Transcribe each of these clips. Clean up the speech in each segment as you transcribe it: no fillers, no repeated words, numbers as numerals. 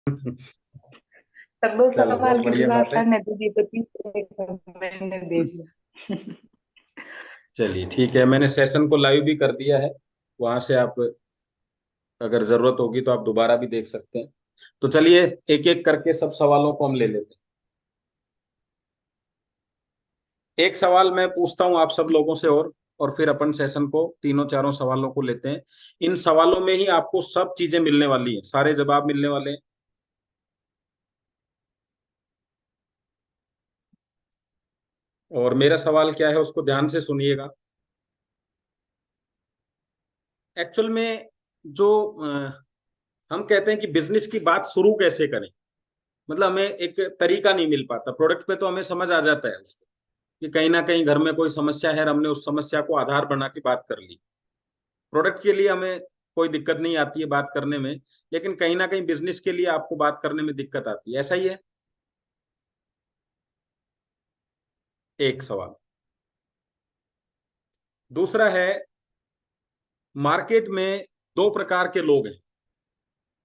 सब दो चलो बहुत सवाल की बढ़िया जगह बात है। सर ने दे दी तो तीसरे का मैंने दे दिया। चलिए ठीक है, मैंने सेशन को लाइव भी कर दिया है। वहां से आप अगर जरूरत होगी तो आप दोबारा भी देख सकते हैं। तो चलिए, एक एक करके सब सवालों को हम ले लेते हैं। एक सवाल मैं पूछता हूं आप सब लोगों से, और फिर अपन सेशन को तीनों चारों सवालों को लेते हैं। इन सवालों में ही आपको सब चीजें मिलने वाली हैं, सारे जवाब मिलने वाले हैं। और मेरा सवाल क्या है उसको ध्यान से सुनिएगा। एक्चुअल में जो हम कहते हैं कि बिजनेस की बात शुरू कैसे करें, मतलब हमें एक तरीका नहीं मिल पाता। प्रोडक्ट पे तो हमें समझ आ जाता है उसको, कि कहीं ना कहीं घर में कोई समस्या है और हमने उस समस्या को आधार बना के बात कर ली। प्रोडक्ट के लिए हमें कोई दिक्कत नहीं आती है बात करने में, लेकिन कहीं ना कहीं बिजनेस के लिए आपको बात करने में दिक्कत आती है, ऐसा ही है। एक सवाल। दूसरा है, मार्केट में दो प्रकार के लोग हैं।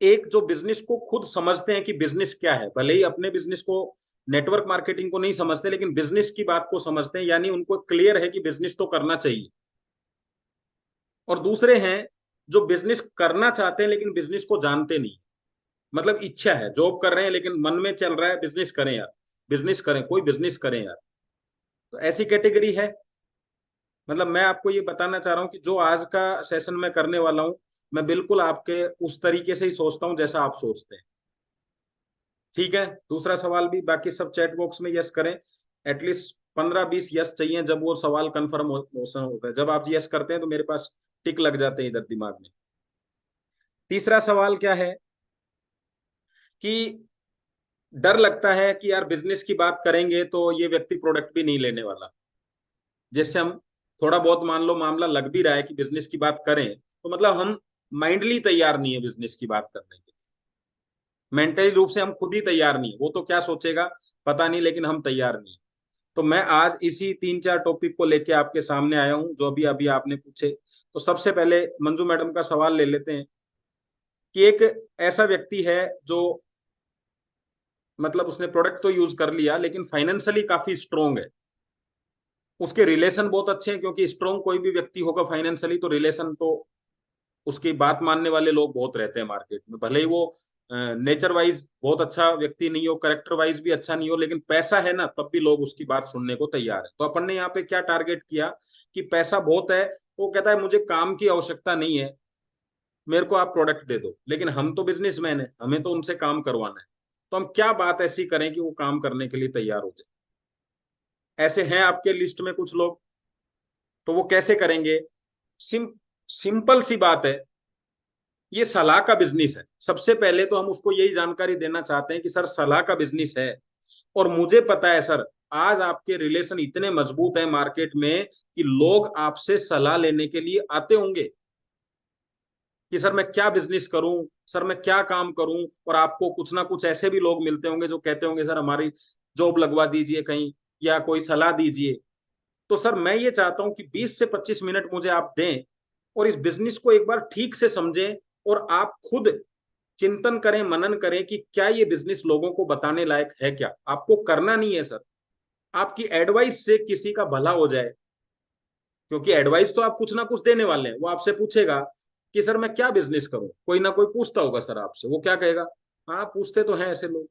एक जो बिजनेस को खुद समझते हैं कि बिजनेस क्या है, भले ही अपने बिजनेस को, नेटवर्क मार्केटिंग को नहीं समझते, लेकिन बिजनेस की बात को समझते हैं, यानी उनको क्लियर है कि बिजनेस तो करना चाहिए। और दूसरे हैं जो बिजनेस करना चाहते हैं लेकिन बिजनेस को जानते नहीं। मतलब इच्छा है, जॉब कर रहे हैं लेकिन मन में चल रहा है बिजनेस करें यार, बिजनेस करें, कोई बिजनेस करें यार। तो ऐसी कैटेगरी है। मतलब मैं आपको ये बताना चाह रहा हूँ कि जो आज का सेशन मैं करने वाला हूँ, मैं बिल्कुल आपके उस तरीके से ही सोचता हूँ जैसा आप सोचते हैं। ठीक है, दूसरा सवाल भी, बाकी सब चैट बॉक्स में यस करें। एटलीस्ट 15-20 यस चाहिए, जब वो सवाल कंफर्म होता है। जब आप यस करते हैं तो मेरे पास टिक लग जाते हैं इधर दिमाग में। तीसरा सवाल क्या है कि डर लगता है कि यार बिजनेस की बात करेंगे तो ये व्यक्ति प्रोडक्ट भी नहीं लेने वाला। जैसे हम थोड़ा बहुत मान लो मामला लग भी रहा है कि बिजनेस की बात करें, तो मतलब हम माइंडली तैयार नहीं है बिजनेस की बात करने के लिए। मेंटली रूप से हम खुद ही तैयार नहीं है, वो तो क्या सोचेगा पता नहीं, लेकिन हम तैयार नहीं। तो मैं आज इसी तीन चार टॉपिक को लेके आपके सामने आया हूं, जो अभी अभी आपने पूछे। तो सबसे पहले मंजू मैडम का सवाल ले लेते हैं कि एक ऐसा व्यक्ति है जो, मतलब उसने प्रोडक्ट तो यूज कर लिया लेकिन फाइनेंशियली काफी स्ट्रोंग है, उसके रिलेशन बहुत अच्छे हैं, क्योंकि स्ट्रोंग कोई भी व्यक्ति होगा फाइनेंशियली तो रिलेशन तो, उसकी बात मानने वाले लोग बहुत रहते हैं मार्केट में। भले ही वो नेचर वाइज बहुत अच्छा व्यक्ति नहीं हो, करेक्टर वाइज भी अच्छा नहीं हो, लेकिन पैसा है ना, तब भी लोग उसकी बात सुनने को तैयार है। तो अपन ने यहाँ पे क्या टारगेट किया कि पैसा बहुत है, वो कहता है मुझे काम की आवश्यकता नहीं है, मेरे को आप प्रोडक्ट दे दो। लेकिन हम तो बिजनेसमैन है, हमें तो उनसे काम करवाना है। तो हम क्या बात ऐसी करें कि वो काम करने के लिए तैयार हो जाए। ऐसे हैं आपके लिस्ट में कुछ लोग, तो वो कैसे करेंगे? सिम सिंपल सी बात है, ये सलाह का बिजनेस है। सबसे पहले तो हम उसको यही जानकारी देना चाहते हैं कि सर सलाह का बिजनेस है, और मुझे पता है सर, आज आपके रिलेशन इतने मजबूत हैं मार्केट में कि लोग आपसे सलाह लेने के लिए आते होंगे कि सर मैं क्या बिजनेस करूं, सर मैं क्या काम करूं। और आपको कुछ ना कुछ ऐसे भी लोग मिलते होंगे जो कहते होंगे सर हमारी जॉब लगवा दीजिए कहीं, या कोई सलाह दीजिए। तो सर मैं ये चाहता हूं कि 20 से 25 मिनट मुझे आप दें, और इस बिजनेस को एक बार ठीक से समझें, और आप खुद चिंतन करें, मनन करें कि क्या ये बिजनेस लोगों को बताने लायक है। क्या आपको करना नहीं है सर, आपकी एडवाइस से किसी का भला हो जाए। क्योंकि एडवाइस तो आप कुछ ना कुछ देने वाले हैं, वो आपसे पूछेगा कि सर मैं क्या बिजनेस करूं, कोई ना कोई पूछता होगा सर आपसे, वो क्या कहेगा? हाँ पूछते तो हैं ऐसे लोग,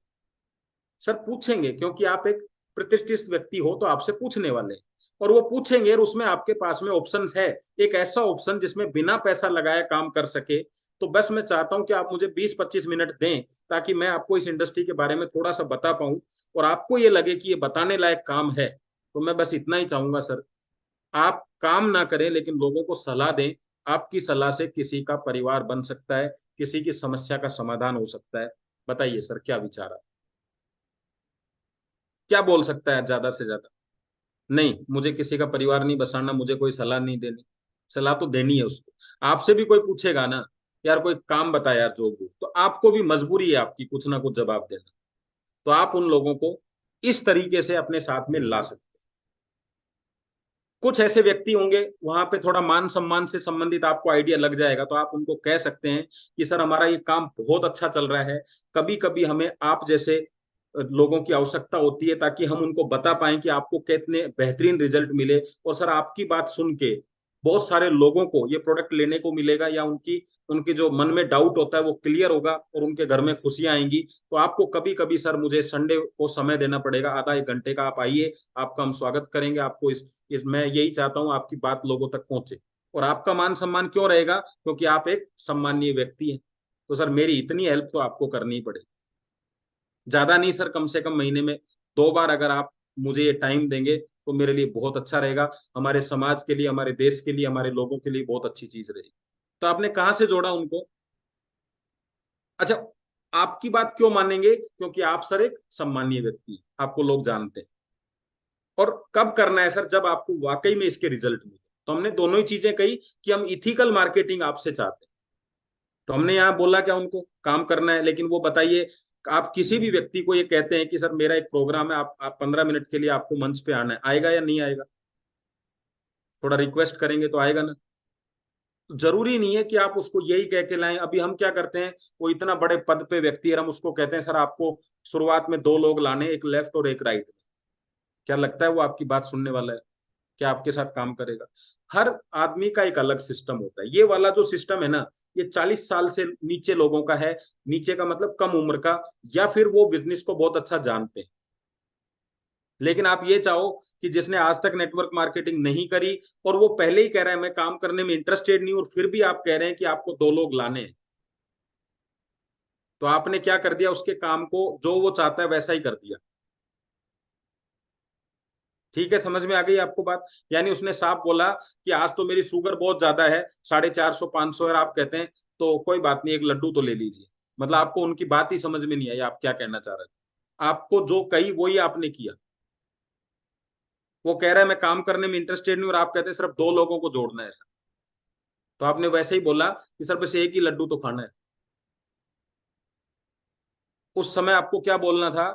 सर पूछेंगे, क्योंकि आप एक प्रतिष्ठित व्यक्ति हो तो आपसे पूछने वाले हैं। और वो पूछेंगे और उसमें आपके पास में ऑप्शन है, एक ऐसा ऑप्शन जिसमें बिना पैसा लगाए काम कर सके। तो बस मैं चाहता हूं कि आप मुझे 20-25 मिनट दें, ताकि मैं आपको इस इंडस्ट्री के बारे में थोड़ा सा बता पाऊं, और आपको ये लगे कि ये बताने लायक काम है। तो मैं बस इतना ही चाहूंगा सर, आप काम ना करें लेकिन लोगों को सलाह दें। आपकी सलाह से किसी का परिवार बन सकता है, किसी की समस्या का समाधान हो सकता है। बताइए सर क्या विचार है, क्या बोल सकता है ज्यादा से ज्यादा? नहीं, मुझे किसी का परिवार नहीं बसाना, मुझे कोई सलाह नहीं देनी। सलाह तो देनी है उसको। आपसे भी कोई पूछेगा ना, यार कोई काम बता यार जो भी, तो आपको भी मजबूरी है आपकी कुछ ना कुछ जवाब देना। तो आप उन लोगों को इस तरीके से अपने साथ में ला सकते कुछ ऐसे व्यक्ति होंगे वहां पे थोड़ा मान सम्मान से संबंधित आपको आइडिया लग जाएगा, तो आप उनको कह सकते हैं कि सर हमारा ये काम बहुत अच्छा चल रहा है, कभी कभी हमें आप जैसे लोगों की आवश्यकता होती है ताकि हम उनको बता पाएं कि आपको कितने बेहतरीन रिजल्ट मिले। और सर आपकी बात सुन के बहुत सारे लोगों को ये प्रोडक्ट लेने को मिलेगा, या उनकी उनके जो मन में डाउट होता है वो क्लियर होगा और उनके घर में खुशियां आएंगी। तो आपको कभी कभी सर मुझे संडे को समय देना पड़ेगा, आधा एक घंटे का, आप आइए, आपका हम स्वागत करेंगे। आपको इस मैं यही चाहता हूँ आपकी बात लोगों तक पहुंचे। और आपका मान सम्मान क्यों रहेगा? क्योंकि आप एक सम्मानीय व्यक्ति हैं। तो सर मेरी इतनी हेल्प तो आपको करनी ही पड़ेगी। ज्यादा नहीं सर, कम से कम महीने में 2 बार अगर आप मुझे ये टाइम देंगे तो मेरे लिए बहुत अच्छा रहेगा, हमारे समाज के लिए, हमारे देश के लिए, हमारे लोगों के लिए बहुत अच्छी चीज रहेगी। तो आपने कहाँ से जोड़ा उनको? अच्छा, आपकी बात क्यों मानेंगे? क्योंकि आप सर एक सम्मानीय व्यक्ति हैं, आपको लोग जानते हैं। और कब करना है सर? जब आपको वाकई में इसके रिजल्ट मिले। तो हमने दोनों ही चीजें कही कि हम इथिकल मार्केटिंग आपसे चाहते हैं। तो हमने यहाँ बोला क्या उनको काम करना है, लेकिन वो बताइए, आप किसी भी व्यक्ति को ये कहते हैं कि सर मेरा एक प्रोग्राम है, आप 15 मिनट के लिए आपको मंच पे आना है, आएगा या नहीं आएगा? थोड़ा रिक्वेस्ट करेंगे तो आएगा ना? तो जरूरी नहीं है कि आप उसको यही कह के लाएं। अभी हम क्या करते हैं, वो इतना बड़े पद पे व्यक्ति है, हम उसको कहते हैं सर आपको शुरुआत में 2 लोग लाने, एक लेफ्ट और एक राइट। क्या लगता है वो आपकी बात सुनने वाला है? क्या आपके साथ काम करेगा? हर आदमी का एक अलग सिस्टम होता है। ये वाला जो सिस्टम है ना, ये 40 साल से नीचे लोगों का है। नीचे का मतलब कम उम्र का, या फिर वो बिजनेस को बहुत अच्छा जानते हैं। लेकिन आप ये चाहो कि जिसने आज तक नेटवर्क मार्केटिंग नहीं करी और वो पहले ही कह रहा है मैं काम करने में इंटरेस्टेड नहीं, और फिर भी आप कह रहे हैं कि आपको 2 लोग लाने हैं, तो आपने क्या कर दिया? उसके काम को जो वो चाहता है वैसा ही कर दिया। ठीक है, समझ में आ गई आपको बात? यानी उसने साफ बोला कि आज तो मेरी शुगर बहुत ज्यादा है, 450 500 है, आप कहते हैं तो कोई बात नहीं, एक लड्डू तो ले लीजिए। मतलब आपको उनकी बात ही समझ में नहीं आई, आप क्या कहना चाह रहे थे? आपको जो कही वही आपने किया। वो कह रहा है मैं काम करने में इंटरेस्टेड नहीं, और आप कहते हैं सिर्फ 2 लोगों को जोड़ना है सर। तो आपने वैसे ही बोला कि सर बस एक ही लड्डू तो खाना है। उस समय आपको क्या बोलना था?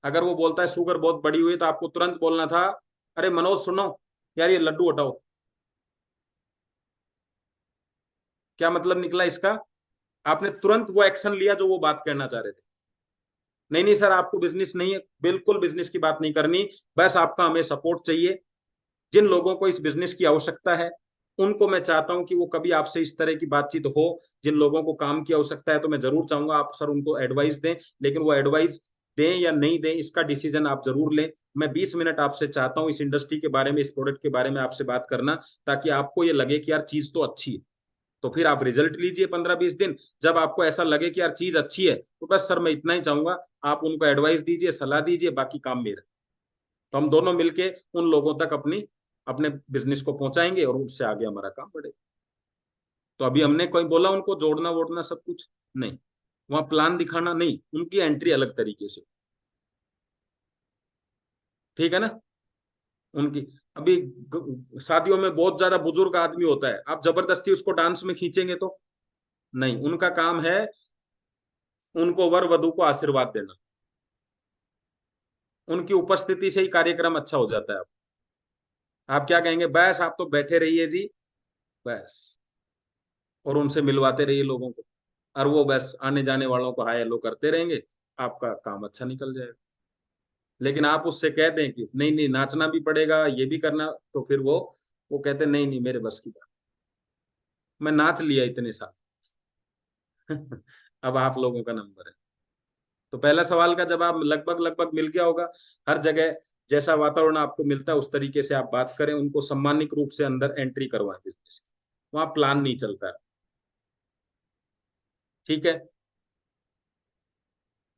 अगर वो बोलता है शुगर बहुत बड़ी हुई, तो आपको तुरंत बोलना था, अरे मनोज सुनो यार, ये लड्डू हटाओ। क्या मतलब निकला इसका? आपने तुरंत वो एक्शन लिया जो वो बात कहना चाह रहे थे। नहीं नहीं सर, आपको बिजनेस नहीं है, बिल्कुल बिजनेस की बात नहीं करनी, बस आपका हमें सपोर्ट चाहिए। जिन लोगों को इस बिजनेस की आवश्यकता है उनको मैं चाहता हूं कि वो कभी आपसे इस तरह की बातचीत हो। जिन लोगों को काम की आवश्यकता है तो मैं जरूर चाहूंगा आप सर उनको एडवाइस दें, लेकिन वो एडवाइस दें या नहीं दें इसका डिसीजन आप जरूर लें। मैं 20 मिनट आपसे चाहता हूं इस इंडस्ट्री के बारे में, इस प्रोडक्ट के बारे में आपसे बात करना, ताकि आपको ये लगे कि यार चीज तो अच्छी है। तो फिर आप रिजल्ट लीजिए 15-20 दिन। जब आपको ऐसा लगे कि यार चीज अच्छी है, तो बस सर मैं इतना ही चाहूंगा, आप उनको एडवाइस दीजिए, सलाह दीजिए, बाकी काम मेरा। तो हम दोनों मिलके उन लोगों तक अपनी अपने बिजनेस को पहुंचाएंगे और उससे आगे हमारा काम बढ़ेगा। तो अभी हमने कोई बोला उनको जोड़ना वोड़ना सब कुछ नहीं, वहां प्लान दिखाना नहीं, उनकी एंट्री अलग तरीके से। ठीक है ना? उनकी अभी शादियों में बहुत ज्यादा बुजुर्ग आदमी होता है, आप जबरदस्ती उसको डांस में खींचेंगे तो नहीं। उनका काम है उनको वर वधु को आशीर्वाद देना, उनकी उपस्थिति से ही कार्यक्रम अच्छा हो जाता है। आप क्या कहेंगे? बस आप तो बैठे रहिए जी, बस, और उनसे मिलवाते रहिए लोगों को, और वो बस आने जाने वालों को हाय हेलो करते रहेंगे, आपका काम अच्छा निकल जाएगा। लेकिन आप उससे कह दें कि नहीं नहीं नाचना भी पड़ेगा, ये भी करना, तो फिर वो कहते नहीं नहीं मेरे बस की बात, मैं नाच लिया इतने साल। अब आप लोगों का नंबर है। तो पहला सवाल का जवाब लगभग लगभग मिल गया होगा। हर जगह जैसा वातावरण आपको मिलता है उस तरीके से आप बात करें, उनको सम्मानित रूप से अंदर एंट्री करवाएं बिजनेस की। वहां प्लान नहीं चलता है। ठीक है।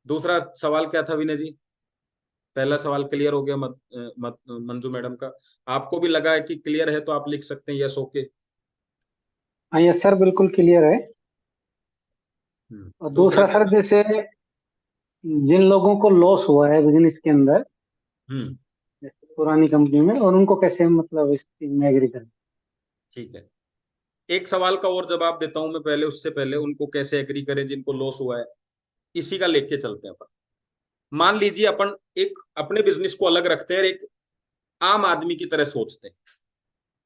दूसरा सवाल क्या था विनय जी? पहला सवाल क्लियर हो गया मंजू मैडम का? आपको भी लगा है कि क्लियर है तो आप लिख सकते हैं यस ओके। हाँ ये सर बिल्कुल क्लियर है। और दूसरा दूसरा क्या सर, था? जैसे जिन लोगों को लॉस हुआ है बिजनेस के अंदर, हम्म। जैसे पुरानी कंपनी में, और उनको कैसे मतलब इस चीज में एग्री करें। ठीक है, एक सवाल का और जवाब देता हूं मैं पहले, उससे पहले उनको कैसे एग्री करें जिनको लॉस हुआ है, इसी का लेके चलते हैं अपन। मान लीजिए अपन एक अपने बिजनेस को अलग रखते हैं और एक आम आदमी की तरह सोचते हैं।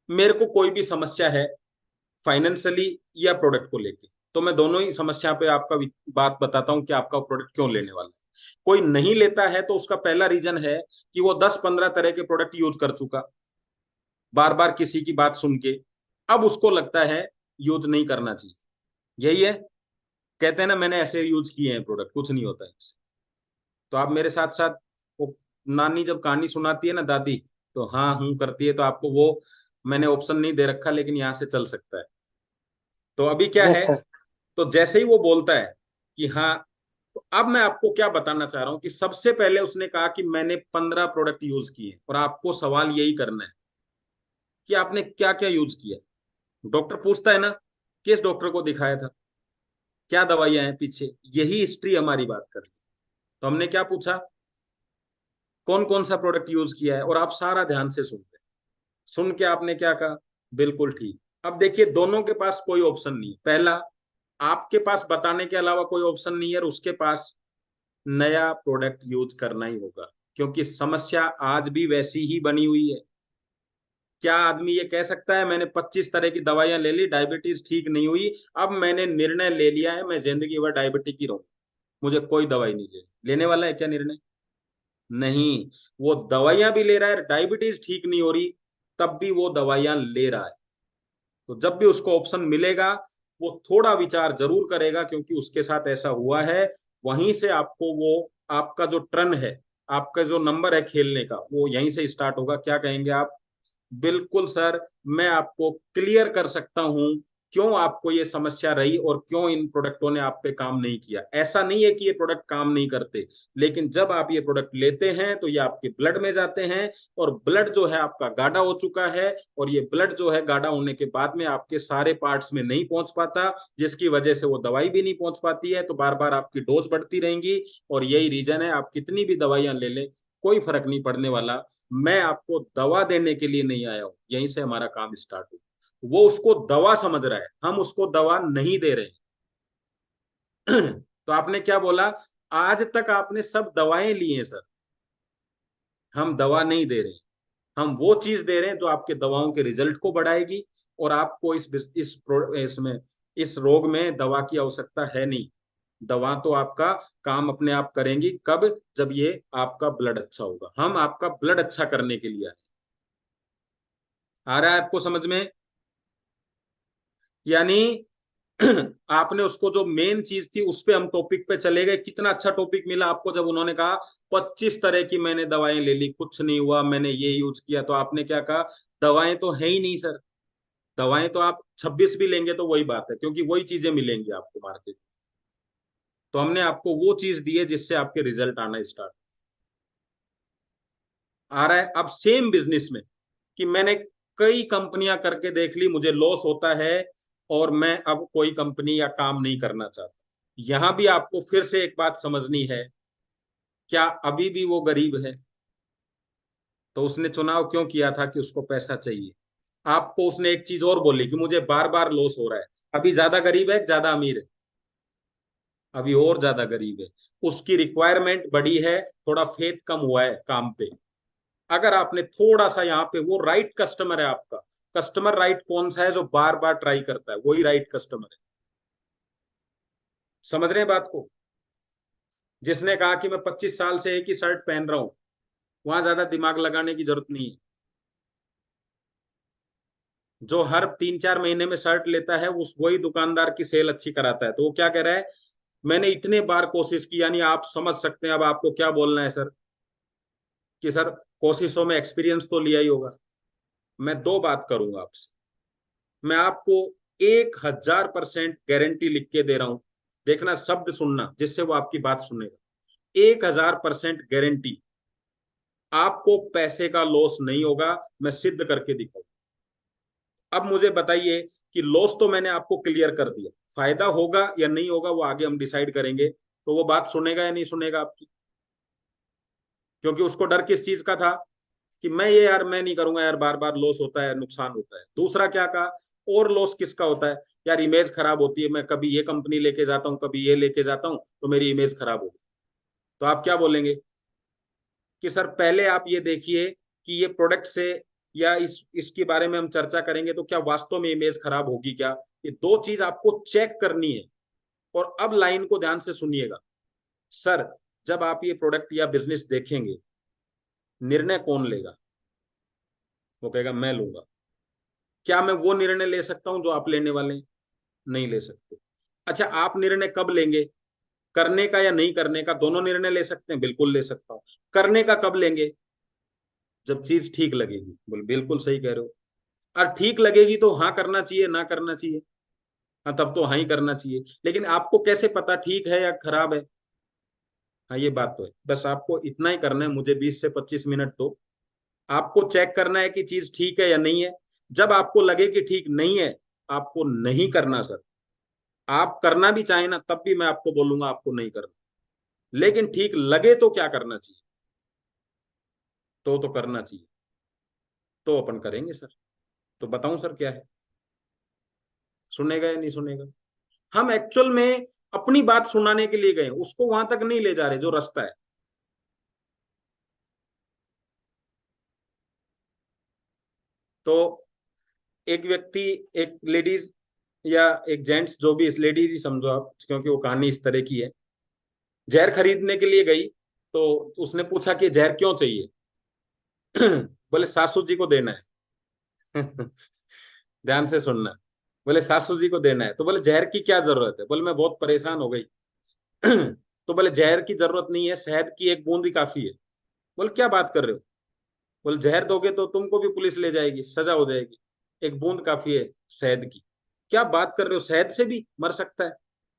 मेरे को कोई भी समस्या है फाइनेंशियली या प्रोडक्ट को लेके, तो मैं दोनों ही समस्या पे आपका बात बताता हूँ कि आपका प्रोडक्ट क्यों लेने वाला है। कोई नहीं लेता है तो उसका पहला रीजन है कि वो 10-15 तरह के प्रोडक्ट यूज कर चुका, बार बार किसी की बात सुन के, अब उसको लगता है यूज नहीं करना चाहिए। यही है, कहते हैं ना मैंने ऐसे यूज किए हैं प्रोडक्ट, कुछ नहीं होता है इससे। तो आप मेरे साथ साथ, वो नानी जब कहानी सुनाती है ना दादी, तो हाँ हूँ करती है, तो आपको वो मैंने ऑप्शन नहीं दे रखा लेकिन यहाँ से चल सकता है। तो अभी क्या यस है, सर। तो जैसे ही वो बोलता है कि हाँ, तो अब मैं आपको क्या बताना चाह रहा हूँ कि सबसे पहले उसने कहा कि मैंने 15 प्रोडक्ट यूज किए, और आपको सवाल यही करना है कि आपने क्या क्या यूज किया। डॉक्टर पूछता है ना, किस डॉक्टर को दिखाया था, क्या दवाइयां हैं पीछे, यही हिस्ट्री हमारी बात कर रही है। तो हमने क्या पूछा, कौन कौन सा प्रोडक्ट यूज किया है, और आप सारा ध्यान से सुनते हैं। सुन के आपने क्या कहा, बिल्कुल ठीक। अब देखिए दोनों के पास कोई ऑप्शन नहीं है। पहला, आपके पास बताने के अलावा कोई ऑप्शन नहीं है, और उसके पास नया प्रोडक्ट यूज करना ही होगा, क्योंकि समस्या आज भी वैसी ही बनी हुई है। क्या आदमी ये कह सकता है मैंने 25 तरह की दवाइयां ले ली, डायबिटीज ठीक नहीं हुई, अब मैंने निर्णय ले लिया है मैं जिंदगी भर डायबिटिक ही रहूं, मुझे कोई दवाई नहीं लेने वाला है क्या निर्णय? नहीं। वो दवाइयां भी ले रहा है, डायबिटीज ठीक नहीं हो रही, तब भी वो दवाइयां ले रहा है। तो जब भी उसको ऑप्शन मिलेगा, वो थोड़ा विचार जरूर करेगा, क्योंकि उसके साथ ऐसा हुआ है। वहीं से आपको वो, आपका जो टर्न है, आपका जो नंबर है खेलने का, वो यहीं से स्टार्ट होगा। क्या कहेंगे आप? बिल्कुल सर, मैं आपको क्लियर कर सकता हूं क्यों आपको ये समस्या रही और क्यों इन प्रोडक्टों ने आप पे काम नहीं किया। ऐसा नहीं है कि ये प्रोडक्ट काम नहीं करते, लेकिन जब आप ये प्रोडक्ट लेते हैं तो ये आपके ब्लड में जाते हैं, और ब्लड जो है आपका गाढ़ा हो चुका है, और ये ब्लड जो है गाढ़ा होने के बाद में आपके सारे पार्ट्स में नहीं पहुंच पाता, जिसकी वजह से वो दवाई भी नहीं पहुंच पाती है, तो बार बार आपकी डोज बढ़ती रहेंगी। और यही रीजन है, आप कितनी भी दवाइयां ले लें, कोई फर्क नहीं पड़ने वाला। मैं आपको दवा देने के लिए नहीं आया हूं, यहीं से हमारा काम स्टार्ट हो। वो उसको दवा समझ रहा है, हम उसको दवा नहीं दे रहे हैं। तो आपने क्या बोला, आज तक आपने सब दवाएं ली हैं सर, हम दवा नहीं दे रहे हैं, हम वो चीज दे रहे हैं जो आपके दवाओं के रिजल्ट को बढ़ाएगी, और आपको इसमें इस रोग में दवा की आवश्यकता है नहीं। दवा तो आपका काम अपने आप करेंगी, कब? जब ये आपका ब्लड अच्छा होगा, हम आपका ब्लड अच्छा करने के लिए आए। आ रहा है आपको समझ में? यानी आपने उसको जो मेन चीज थी उस पे हम टॉपिक पे चले गए। कितना अच्छा टॉपिक मिला आपको जब उन्होंने कहा 25 तरह की मैंने दवाएं ले ली, कुछ नहीं हुआ, मैंने ये यूज किया, तो आपने क्या कहा, दवाएं तो है ही नहीं सर। दवाएं तो आप 26 भी लेंगे तो वही बात है, क्योंकि वही चीजें मिलेंगी आपको मार्केट। तो हमने आपको वो चीज दी है जिससे आपके रिजल्ट आना स्टार्ट आ रहा है। अब सेम बिजनेस में, कि मैंने कई कंपनियां करके देख ली, मुझे लॉस होता है, और मैं अब कोई कंपनी या काम नहीं करना चाहता। यहां भी आपको फिर से एक बात समझनी है, क्या अभी भी वो गरीब है? तो उसने चुनाव क्यों किया था कि उसको पैसा चाहिए। आपको उसने एक चीज और बोली कि मुझे बार बार लॉस हो रहा है। अभी ज्यादा गरीब है, ज्यादा अमीर है? अभी और ज्यादा गरीब है। उसकी रिक्वायरमेंट बड़ी है, थोड़ा फेथ कम हुआ है काम पे। अगर आपने थोड़ा सा यहाँ पे, वो राइट कस्टमर है आपका। कस्टमर राइट कौन सा है? जो बार बार ट्राई करता है, वही राइट कस्टमर है। समझ रहे हैं बात को? जिसने कहा कि मैं 25 साल से एक ही शर्ट पहन रहा हूं, वहां ज्यादा दिमाग लगाने की जरूरत नहीं है। जो हर 3-4 महीने में शर्ट लेता है, उस वही दुकानदार की सेल अच्छी कराता है। तो वो क्या कह रहा है, मैंने इतने बार कोशिश की, यानी आप समझ सकते हैं अब आपको क्या बोलना है सर, कि सर कोशिशों में एक्सपीरियंस तो लिया ही होगा। मैं दो बात करूंगा आपसे, मैं आपको 1000% गारंटी लिख के दे रहा हूं। देखना, शब्द सुनना, जिससे वो आपकी बात सुनेगा। 1000% गारंटी, आपको पैसे का लॉस नहीं होगा। मैं सिद्ध करके दिखाऊं। अब मुझे बताइए कि लॉस तो मैंने आपको क्लियर कर दिया, फायदा होगा या नहीं होगा वो आगे हम डिसाइड करेंगे। तो वो बात सुनेगा या नहीं सुनेगा आपकी? क्योंकि उसको डर किस चीज का था, कि मैं ये यार मैं नहीं करूंगा यार, बार बार लॉस होता है, नुकसान होता है। दूसरा क्या कहा, और लॉस किसका होता है, यार इमेज खराब होती है, मैं कभी ये कंपनी लेके जाता हूँ, कभी ये लेके जाता हूँ, तो मेरी इमेज खराब होगी। तो आप क्या बोलेंगे कि सर पहले आप ये देखिए कि ये प्रोडक्ट से या इसके बारे में हम चर्चा करेंगे तो क्या वास्तव में इमेज खराब होगी क्या? ये दो चीज आपको चेक करनी है। और अब लाइन को ध्यान से सुनिएगा। सर, जब आप ये प्रोडक्ट या बिजनेस देखेंगे, निर्णय कौन लेगा? वो कहेगा मैं लूंगा। क्या मैं वो निर्णय ले सकता हूं जो आप लेने वाले हैं? नहीं ले सकते। अच्छा, आप निर्णय कब लेंगे? करने का या नहीं करने का, दोनों निर्णय ले सकते हैं? बिल्कुल ले सकता हूं। करने का कब लेंगे? जब चीज ठीक लगेगी। बोल बिल्कुल सही कह रहे हो। और ठीक लगेगी तो हाँ करना चाहिए, ना करना चाहिए? हाँ, तब तो हाँ ही करना चाहिए। लेकिन आपको कैसे पता ठीक है या खराब है? हाँ, ये बात तो है। बस आपको इतना ही करना है, मुझे 20 से 25 मिनट दो। आपको चेक करना है कि चीज ठीक है या नहीं है। जब आपको लगे कि ठीक नहीं है, आपको नहीं करना सर। आप करना भी चाहें ना, तब भी मैं आपको बोलूंगा आपको नहीं करना। लेकिन ठीक लगे तो क्या करना चाहिए? तो करना चाहिए। तो अपन करेंगे सर। तो बताऊं सर क्या है? सुनेगा या नहीं सुनेगा? हम एक्चुअल में अपनी बात सुनाने के लिए गए, उसको वहां तक नहीं ले जा रहे जो रास्ता है। तो एक व्यक्ति, एक लेडीज या एक जेंट्स, जो भी, इस लेडीज ही समझो आप क्योंकि वो कहानी इस तरह की है, जहर खरीदने के लिए गई। तो उसने पूछा कि जहर क्यों चाहिए? बोले सासू जी को देना है। ध्यान से सुनना। बोले सासू जी को देना है। तो बोले जहर की क्या जरूरत है? बोले मैं बहुत परेशान हो गई। तो बोले जहर की जरूरत नहीं है, शहद की एक बूंद ही काफी है। बोले क्या बात कर रहे हो? बोले जहर दोगे तो तुमको भी पुलिस ले जाएगी, सजा हो जाएगी। एक बूंद काफी है शहद की। क्या बात कर रहे हो, शहद से भी मर सकता है?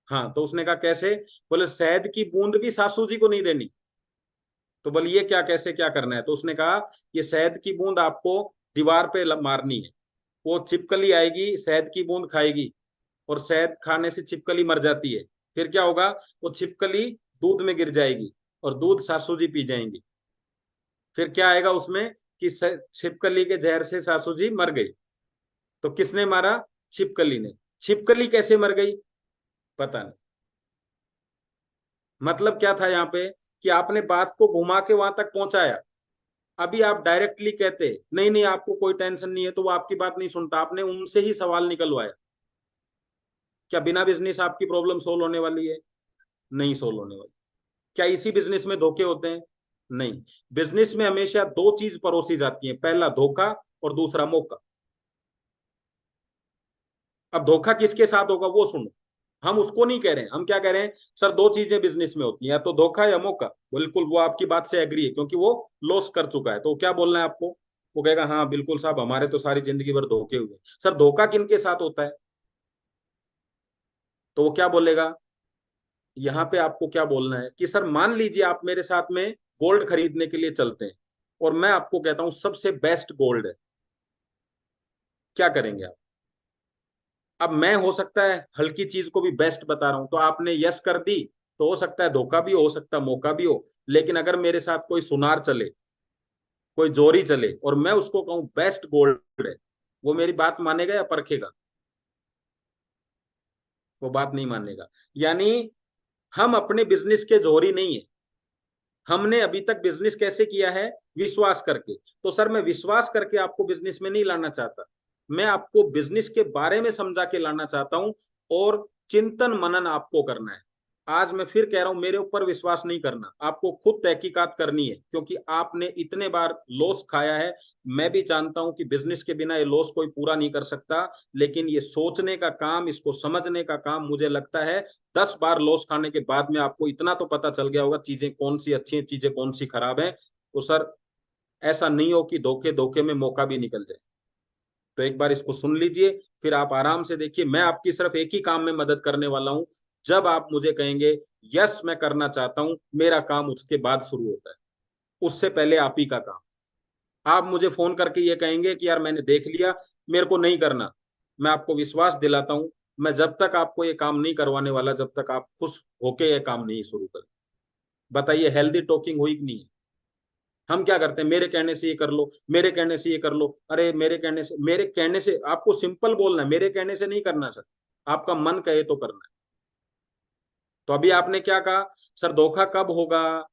हाँ। तो उसने कहा कैसे? बोले शहद की बूंद भी सासू जी को नहीं देनी। तो बोले ये क्या, कैसे, क्या करना है? तो उसने कहा ये शहद की बूंद आपको दीवार पे मारनी है। वो छिपकली आएगी, शहद की बूंद खाएगी, और शहद खाने से छिपकली मर जाती है। फिर क्या होगा? वो छिपकली दूध में गिर जाएगी, और दूध सासू जी पी जाएंगी। फिर क्या आएगा उसमें कि छिपकली के जहर से सासू जी मर गई। तो किसने मारा? छिपकली ने। छिपकली कैसे मर गई? पता नहीं। मतलब क्या था यहाँ पे कि आपने बात को घुमा के वहां तक पहुंचाया। अभी आप डायरेक्टली कहते नहीं नहीं आपको कोई टेंशन नहीं है, तो वो आपकी बात नहीं सुनता। आपने उनसे ही सवाल निकलवाया। क्या बिना बिजनेस आपकी प्रॉब्लम सोल्व होने वाली है? नहीं सोल्व होने वाली। क्या इसी बिजनेस में धोखे होते हैं? नहीं। बिजनेस में हमेशा दो चीज परोसी जाती है, पहला धोखा और दूसरा मौका। अब धोखा किसके साथ होगा वो सुनो। हम उसको नहीं कह रहे हैं, हम क्या कह रहे हैं? सर दो चीजें बिजनेस में होती हैं, या तो धोखा या मौका। बिल्कुल, वो आपकी बात से एग्री है क्योंकि वो लॉस कर चुका है। तो क्या बोलना है आपको? वो कहेगा हाँ बिल्कुल साहब, हमारे तो सारी जिंदगी भर धोखे हुए। सर धोखा किन के साथ होता है? तो वो क्या बोलेगा? यहाँ पे आपको क्या बोलना है कि सर मान लीजिए आप मेरे साथ में गोल्ड खरीदने के लिए चलते हैं, और मैं आपको कहता हूं सबसे बेस्ट गोल्ड है। क्या करेंगे आप? अब मैं हो सकता है हल्की चीज को भी बेस्ट बता रहा हूं, तो आपने यस कर दी, तो हो सकता है धोखा भी हो सकता है, मौका भी हो। लेकिन अगर मेरे साथ कोई सुनार चले, कोई जोरी चले, और मैं उसको कहूं बेस्ट गोल्ड है, वो मेरी बात मानेगा या परखेगा? वो बात नहीं मानेगा। यानी हम अपने बिजनेस के जोहरी नहीं है। हमने अभी तक बिजनेस कैसे किया है? विश्वास करके। तो सर मैं विश्वास करके आपको बिजनेस में नहीं लाना चाहता, मैं आपको बिजनेस के बारे में समझा के लाना चाहता हूं। और चिंतन मनन आपको करना है। आज मैं फिर कह रहा हूं, मेरे ऊपर विश्वास नहीं करना, आपको खुद तहकीकात करनी है, क्योंकि आपने इतने बार लॉस खाया है। मैं भी जानता हूं कि बिजनेस के बिना ये लॉस कोई पूरा नहीं कर सकता। लेकिन ये सोचने का काम, इसको समझने का काम, मुझे लगता है 10 बार लॉस खाने के बाद में आपको इतना तो पता चल गया होगा चीजें कौन सी अच्छी हैं, चीजें कौन सी खराब हैं। तो सर ऐसा नहीं हो कि धोखे धोखे में मौका भी निकल जाए। तो एक बार इसको सुन लीजिए, फिर आप आराम से देखिए। मैं आपकी सिर्फ एक ही काम में मदद करने वाला हूं। जब आप मुझे कहेंगे यस मैं करना चाहता हूं, मेरा काम उसके बाद शुरू होता है। उससे पहले आप ही का काम। आप मुझे फोन करके ये कहेंगे कि यार मैंने देख लिया, मेरे को नहीं करना, मैं आपको विश्वास दिलाता हूं, मैं जब तक आपको ये काम नहीं करवाने वाला, जब तक आप खुश होके ये काम नहीं शुरू करें। बताइए हेल्दी टॉकिंग हुई कि नहीं? हम क्या करते हैं? मेरे कहने से ये कर लो, मेरे कहने से ये कर लो। अरे मेरे कहने से, मेरे कहने से आपको सिंपल बोलना है, मेरे कहने से नहीं करना सर। आपका मन कहे तो करना है। तो अभी आपने क्या कहा? सर धोखा कब होगा?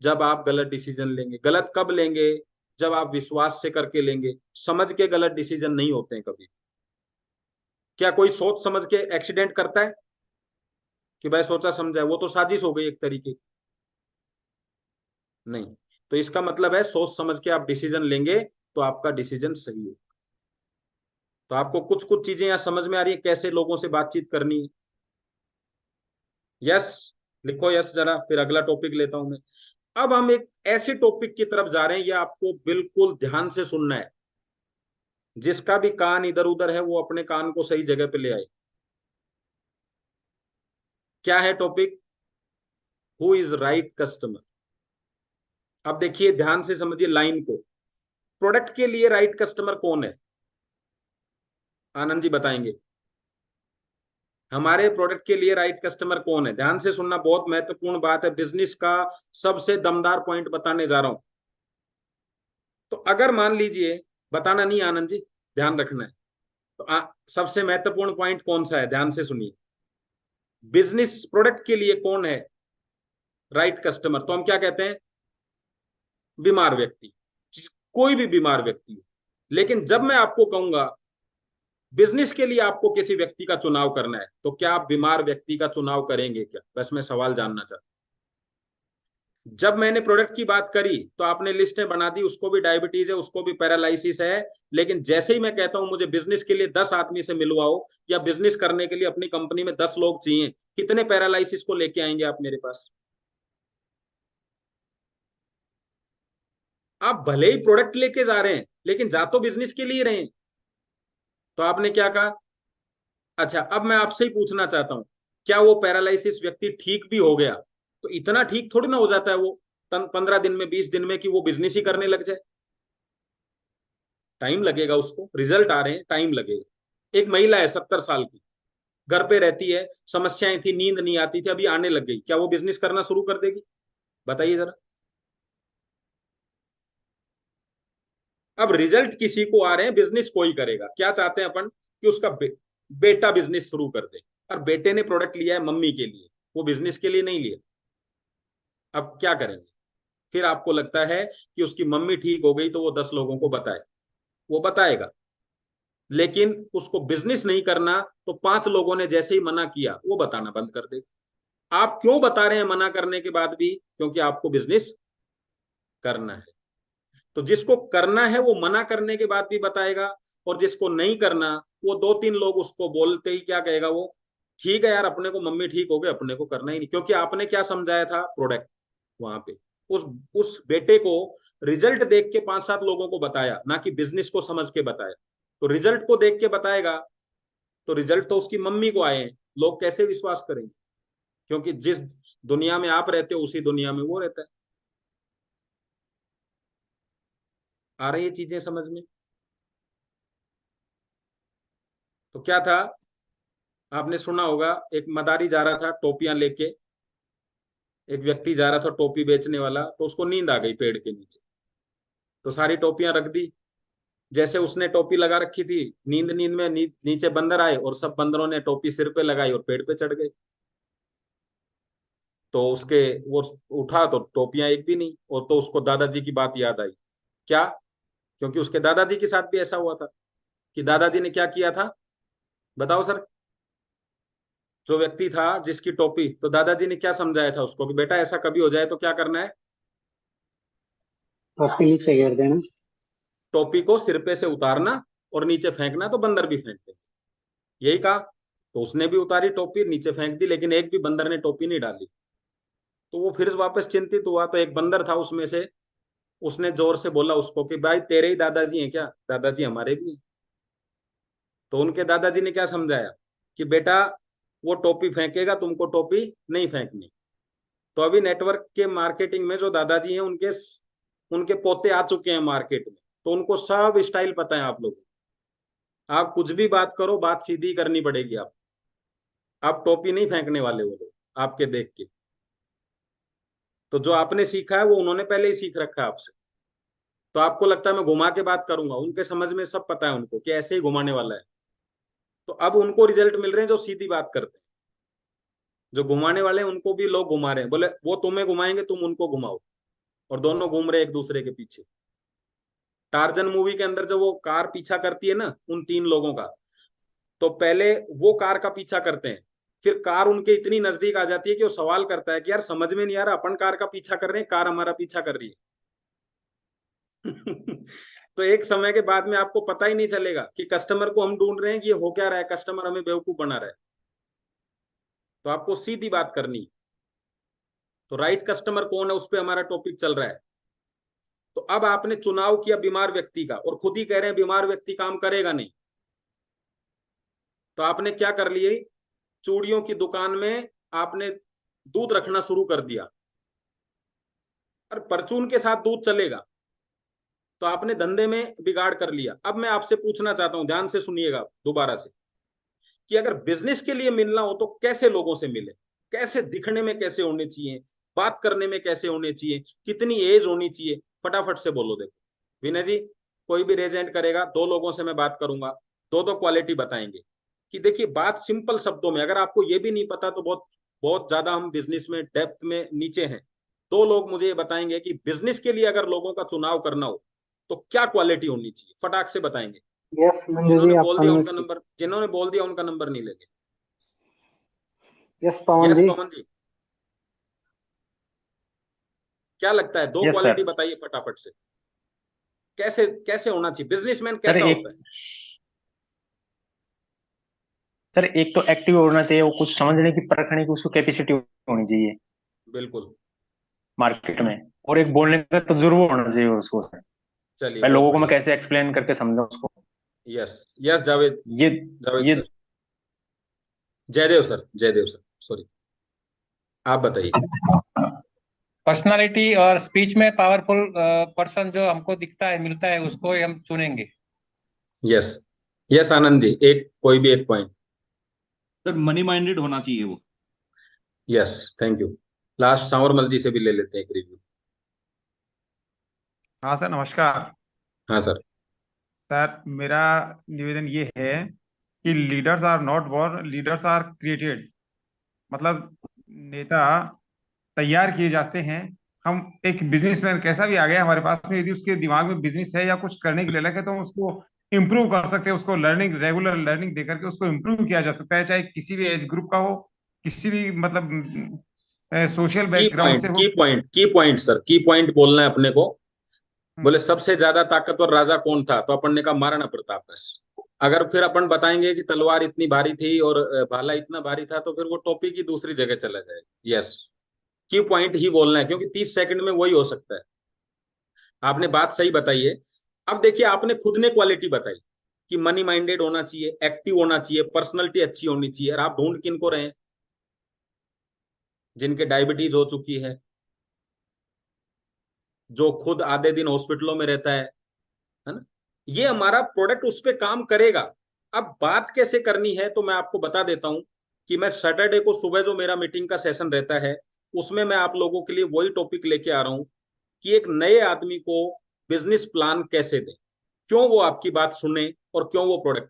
जब आप गलत डिसीजन लेंगे। गलत कब लेंगे? जब आप विश्वास से करके लेंगे। समझ के गलत डिसीजन नहीं होते हैं कभी। क्या कोई सोच समझ के एक्सीडेंट करता है कि भाई सोचा समझा है? वो तो साजिश हो गई एक तरीके की। नहीं। तो इसका मतलब है सोच समझ के आप डिसीजन लेंगे तो आपका डिसीजन सही है। तो आपको कुछ कुछ चीजें यहां समझ में आ रही है कैसे लोगों से बातचीत करनी है। यस, लिखो यस जरा, फिर अगला टॉपिक लेता हूं मैं। अब हम एक ऐसे टॉपिक की तरफ जा रहे हैं, ये आपको बिल्कुल ध्यान से सुनना है। जिसका भी कान इधर उधर है वो अपने कान को सही जगह पे ले आए। क्या है topic? Who is right customer. अब देखिए ध्यान से समझिए लाइन को। प्रोडक्ट के लिए राइट कस्टमर कौन है? आनंद जी बताएंगे। हमारे प्रोडक्ट के लिए राइट कस्टमर कौन है? ध्यान से सुनना, बहुत महत्वपूर्ण बात है, बिजनेस का सबसे दमदार पॉइंट बताने जा रहा हूं। तो अगर मान लीजिए, बताना नहीं आनंद जी, ध्यान रखना है। तो सबसे महत्वपूर्ण पॉइंट कौन सा है? ध्यान से सुनिए। बिजनेस प्रोडक्ट के लिए कौन है राइट कस्टमर? तो हम क्या कहते हैं? बीमार व्यक्ति। कोई भी बीमार व्यक्ति। लेकिन जब मैं आपको कहूंगा बिजनेस के लिए आपको किसी व्यक्ति का चुनाव करना है, तो क्या आप बीमार व्यक्ति का चुनाव करेंगे क्या? बस मैं सवाल जानना चाहता हूं। जब मैंने प्रोडक्ट की बात करी तो आपने लिस्टें बना दी, उसको भी डायबिटीज है, उसको भी पैरालिसिस है। लेकिन जैसे ही मैं कहता हूं मुझे बिजनेस के लिए 10 आदमी से मिलवाओ, या बिजनेस करने के लिए अपनी कंपनी में 10 लोग चाहिए, कितने पैरालिसिस को लेके आएंगे आप मेरे पास? आप भले ही प्रोडक्ट लेके जा रहे हैं लेकिन जा तो बिजनेस के लिए रहे हैं। तो आपने क्या कहा? अच्छा, अब मैं आपसे ही पूछना चाहता हूं, क्या वो पैरालिसिस व्यक्ति ठीक भी हो गया तो इतना ठीक थोड़ी ना हो जाता है वो 15 दिन में, 20 दिन में, कि वो बिजनेस ही करने लग जाए? टाइम लगेगा उसको, रिजल्ट आ रहे हैं, टाइम लगेगा। एक महिला है 70 साल की, घर पे रहती है, समस्याएं थी, नींद नहीं आती थी, अभी आने लग गई, क्या वो बिजनेस करना शुरू कर देगी? बताइए जरा। अब रिजल्ट किसी को आ रहे हैं, बिजनेस कोई करेगा, क्या चाहते हैं अपन? कि उसका बेटा बिजनेस शुरू कर दे। और बेटे ने प्रोडक्ट लिया है मम्मी के लिए, वो बिजनेस के लिए नहीं लिया। अब क्या करेंगे? फिर आपको लगता है कि उसकी मम्मी ठीक हो गई तो वो 10 लोगों को बताए, वो बताएगा। लेकिन उसको बिजनेस नहीं करना तो 5 लोगों ने जैसे ही मना किया वो बताना बंद कर देगा। आप क्यों बता रहे हैं मना करने के बाद भी? क्योंकि आपको बिजनेस करना है। तो जिसको करना है वो मना करने के बाद भी बताएगा, और जिसको नहीं करना, वो 2-3 लोग उसको बोलते ही क्या कहेगा वो? ठीक है यार, अपने को मम्मी ठीक हो गई, अपने को करना ही नहीं। क्योंकि आपने क्या समझाया था? प्रोडक्ट। वहां पे उस उस बेटे को रिजल्ट देख के 5-7 लोगों को बताया, ना कि बिजनेस को समझ के बताया। तो रिजल्ट को देख के बताएगा तो रिजल्ट तो उसकी मम्मी को आए हैं, लोग कैसे विश्वास करेंगे? क्योंकि जिस दुनिया में आप रहते हो उसी दुनिया में वो रहता है। आ रही है चीजें समझ में? तो क्या था, आपने सुना होगा, एक मदारी जा रहा था टोपियां लेके। एक व्यक्ति जा रहा था टोपी बेचने वाला, तो उसको नींद आ गई पेड़ के नीचे। तो सारी टोपियां रख दी। जैसे उसने टोपी लगा रखी थी, नींद नींद में नीचे बंदर आए और सब बंदरों ने टोपी सिर पे लगाई और पेड़ पे चढ़ गए। तो उसके वो उठा तो टोपियां एक भी नहीं, और तो उसको दादाजी की बात याद आई। क्या? क्योंकि उसके दादाजी के साथ भी ऐसा हुआ था। कि दादाजी ने क्या किया था? बताओ सर। जो व्यक्ति था जिसकी टोपी, तो दादाजी ने क्या समझाया था उसको? कि बेटा ऐसा कभी हो जाए तो क्या करना है? टॉपिक नीचे गिर देना। टोपी को सिर पे से उतारना और नीचे फेंकना, तो बंदर भी फेंक देंगे। यही कहा। तो उसने भी उतारी टोपी, नीचे फेंक दी, लेकिन एक भी बंदर ने टोपी नहीं डाली। तो वो फिर वापस चिंतित हुआ, तो एक बंदर था उसमें से, उसने जोर से बोला उसको कि भाई तेरे ही दादाजी हैं क्या? दादाजी हमारे भी हैं। तो उनके दादाजी ने क्या समझाया? कि बेटा वो टोपी फेंकेगा, तुमको टोपी नहीं फेंकनी। तो अभी नेटवर्क के मार्केटिंग में जो दादाजी हैं उनके उनके पोते आ चुके हैं मार्केट में। तो उनको सब स्टाइल पता है आप लोगों को। आप कुछ भी बात करो, बात सीधी करनी पड़ेगी आप टोपी नहीं फेंकने वाले वो लोग आपके देख के। तो जो आपने सीखा है वो उन्होंने पहले ही सीख रखा है आपसे। तो आपको लगता है मैं घुमा के बात करूंगा, उनके समझ में सब पता है उनको कि ऐसे ही घुमाने वाला है। तो अब उनको रिजल्ट मिल रहे हैं जो सीधी बात करते हैं। जो घुमाने वाले हैं उनको भी लोग घुमा रहे हैं, बोले वो तुम्हें घुमाएंगे, तुम उनको घुमाओ। और दोनों घूम रहे हैं एक दूसरे के पीछे। टार्जन मूवी के अंदर जब वो कार पीछा करती है ना उन 3 लोगों का, तो पहले वो कार का पीछा करते हैं, फिर कार उनके इतनी नजदीक आ जाती है कि वो सवाल करता है कि यार समझ में नहीं आ रहा, अपन कार का पीछा कर रहे हैं, कार हमारा पीछा कर रही है। तो एक समय के बाद में आपको पता ही नहीं चलेगा कि कस्टमर को हम ढूंढ रहे हैं कि ये हो क्या रहा है, कस्टमर हमें बेवकूफ बना रहा है। तो आपको सीधी बात करनी है। तो राइट कस्टमर कौन है, उस पर हमारा टॉपिक चल रहा है। तो अब आपने चुनाव किया बीमार व्यक्ति का, और खुद ही कह रहे हैं बीमार व्यक्ति काम करेगा नहीं, तो आपने क्या कर लिए, चूड़ियों की दुकान में आपने दूध रखना शुरू कर दिया, और परचून के साथ दूध चलेगा, तो आपने धंधे में बिगाड़ कर लिया। अब मैं आपसे पूछना चाहता हूं, ध्यान से सुनिएगा दोबारा से, कि अगर बिजनेस के लिए मिलना हो तो कैसे लोगों से मिले, कैसे दिखने में कैसे होने चाहिए, बात करने में कैसे होने चाहिए, कितनी एज होनी चाहिए, फटाफट से बोलो। देखो विनय जी, कोई भी रेज एंड करेगा, 2 लोगों से मैं बात करूंगा, 2 क्वालिटी बताएंगे। कि देखिए बात सिंपल शब्दों में, अगर आपको ये भी नहीं पता तो बहुत बहुत ज्यादा हम बिजनेस में डेप्थ में नीचे हैं। 2 लोग मुझे ये बताएंगे कि बिजनेस के लिए अगर लोगों का चुनाव करना हो तो क्या क्वालिटी होनी चाहिए, फटाक से बताएंगे। यस मंजू जिन्होंने जी, आप बोल दिया उनका अनम्यूट। नंबर, जिन्होंने बोल दिया उनका नंबर नहीं लेंगे। यस पवन यस जी। पवन जी, क्या लगता है, 2 यस क्वालिटी सर। बताइए फटाफट से। कैसे कैसे होना चाहिए, बिजनेसमैन सर कैसा एक होता है। सर एक तो एक्टिव होना चाहिए, वो कुछ समझने की परखने की उसको कैपेसिटी होनी चाहिए बिल्कुल। मार्केट में। और एक बोलने का तजुर्बा होना चाहिए उसको सर। चलिए मैं बहुत लोगों को मैं बढ़िया। कैसे एक्सप्लेन करके समझाऊं उसको। यस यस जावेद, ये जावेद ये sir, Jaidev sir, Jaidev sir sorry, आप बताइए। पर्सनालिटी और स्पीच में पावरफुल पर्सन जो हमको दिखता है मिलता है उसको ही हम चुनेंगे। यस यस आनंद जी, एक कोई भी एक पॉइंट। सर मनी माइंडेड होना चाहिए वो। Yes thank you. Last Sanwarmal ji से भी ले लेते हैं एक रिव्यू। हाँ सर, नमस्कार। हाँ सर। सर मेरा निवेदन ये है कि leaders are not born, leaders are created. मतलब नेता तैयार किए जाते हैं। हम एक बिजनेसमैन कैसा भी आ गया हमारे पास में, यदि उसके दिमाग में बिजनेस है या कुछ करने के लिए लगे तो हम उसको इम्प्रूव कर सकते हैं। उसको लर्निंग, रेगुलर लर्निंग देकर के उसको इम्प्रूव किया जा सकता है, चाहे किसी भी एज ग्रुप का हो, किसी भी मतलब सोशल की बैकग्राउंड पॉइंट से हो। की पॉइंट की पॉइंट सर, की पॉइंट बोलना है अपने को। हम्म, बोले सबसे ज्यादा ताकतवर राजा कौन था, तो अपन ने कहा महाराणा प्रताप। बस अगर फिर अपन बताएंगे कि तलवार इतनी भारी थी और भाला इतना भारी था, तो फिर वो टॉपिक ही दूसरी जगह चला जाएगा। यस, की पॉइंट ही बोलना है, क्योंकि 30 सेकंड में वही हो सकता है। आपने बात सही बताई है। अब देखिए आपने खुद ने क्वालिटी बताई कि मनी माइंडेड होना चाहिए, एक्टिव होना चाहिए, पर्सनैलिटी अच्छी होनी चाहिए, और आप ढूंढ किनको रहे हैं, जिनके डायबिटीज हो चुकी है, जो खुद आधे दिन हॉस्पिटलों में रहता है ना। ये हमारा प्रोडक्ट उस पर काम करेगा। अब बात कैसे करनी है तो मैं आपको बता देता हूं कि मैं सैटरडे को सुबह जो मेरा मीटिंग का सेशन रहता है, उसमें मैं आप लोगों के लिए वही टॉपिक लेके आ रहा हूं कि एक नए आदमी को बिजनेस प्लान कैसे दें, क्यों वो आपकी बात सुने और क्यों वो प्रोडक्ट,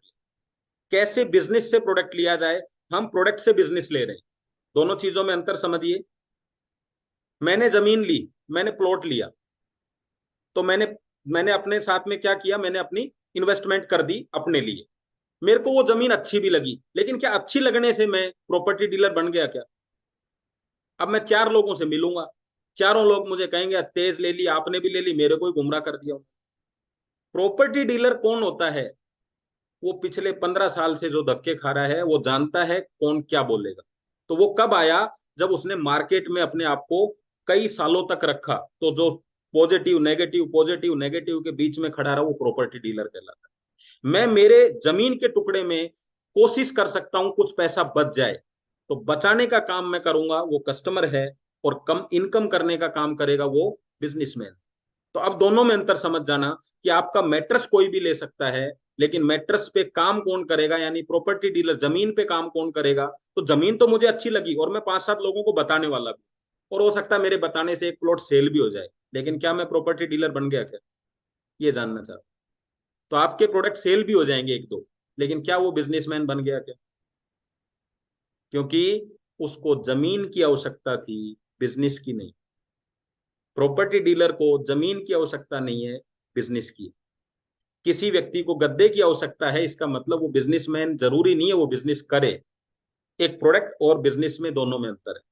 कैसे बिजनेस से प्रोडक्ट लिया जाए, हम प्रोडक्ट से बिजनेस ले रहे हैं, दोनों चीजों में अंतर समझिए। मैंने जमीन ली, मैंने प्लॉट लिया, तो मैंने मैंने अपने साथ में क्या किया, मैंने अपनी इन्वेस्टमेंट कर दी अपने लिए। मेरे को वो जमीन अच्छी भी लगी, लेकिन क्या अच्छी लगने से मैं प्रॉपर्टी डीलर बन गया क्या। अब मैं 4 लोगों से मिलूंगा, चारों लोग मुझे कहेंगे तेज ले ली, आपने भी ले ली, मेरे को ही गुमराह कर दिया। प्रॉपर्टी डीलर कौन होता है, वो पिछले 15 साल से जो धक्के खा रहा है, वो जानता है कौन क्या बोलेगा। तो वो कब आया, जब उसने मार्केट में अपने आप को कई सालों तक रखा, तो जो पॉजिटिव नेगेटिव के बीच में खड़ा रहा, वो प्रॉपर्टी डीलर कहलाता है। मैं मेरे जमीन के टुकड़े में कोशिश कर सकता हूं कुछ पैसा बच जाए, तो बचाने का काम मैं करूंगा, वो कस्टमर है, और कम इनकम करने का काम करेगा वो बिजनेसमैन। तो अब दोनों में अंतर समझ जाना कि आपका मैट्रेस कोई भी ले सकता है, लेकिन मैट्रेस पे काम कौन करेगा, यानी प्रॉपर्टी डीलर जमीन पे काम कौन करेगा। तो जमीन तो मुझे अच्छी लगी और मैं 5-7 लोगों को बताने वाला भी, और हो सकता है मेरे बताने से एक प्लॉट सेल भी हो जाए, लेकिन क्या मैं प्रॉपर्टी डीलर बन गया क्या, ये जानना चाहता। तो आपके प्रोडक्ट सेल भी हो जाएंगे 1-2, लेकिन क्या वो बिजनेसमैन बन गया क्या, क्योंकि उसको जमीन की आवश्यकता थी, बिजनेस की नहीं। प्रॉपर्टी डीलर को जमीन की आवश्यकता नहीं है, बिजनेस की। किसी व्यक्ति को गद्दे की आवश्यकता है, इसका मतलब वो बिजनेसमैन जरूरी नहीं है वो बिजनेस करे। एक प्रोडक्ट और बिजनेस में दोनों में अंतर है।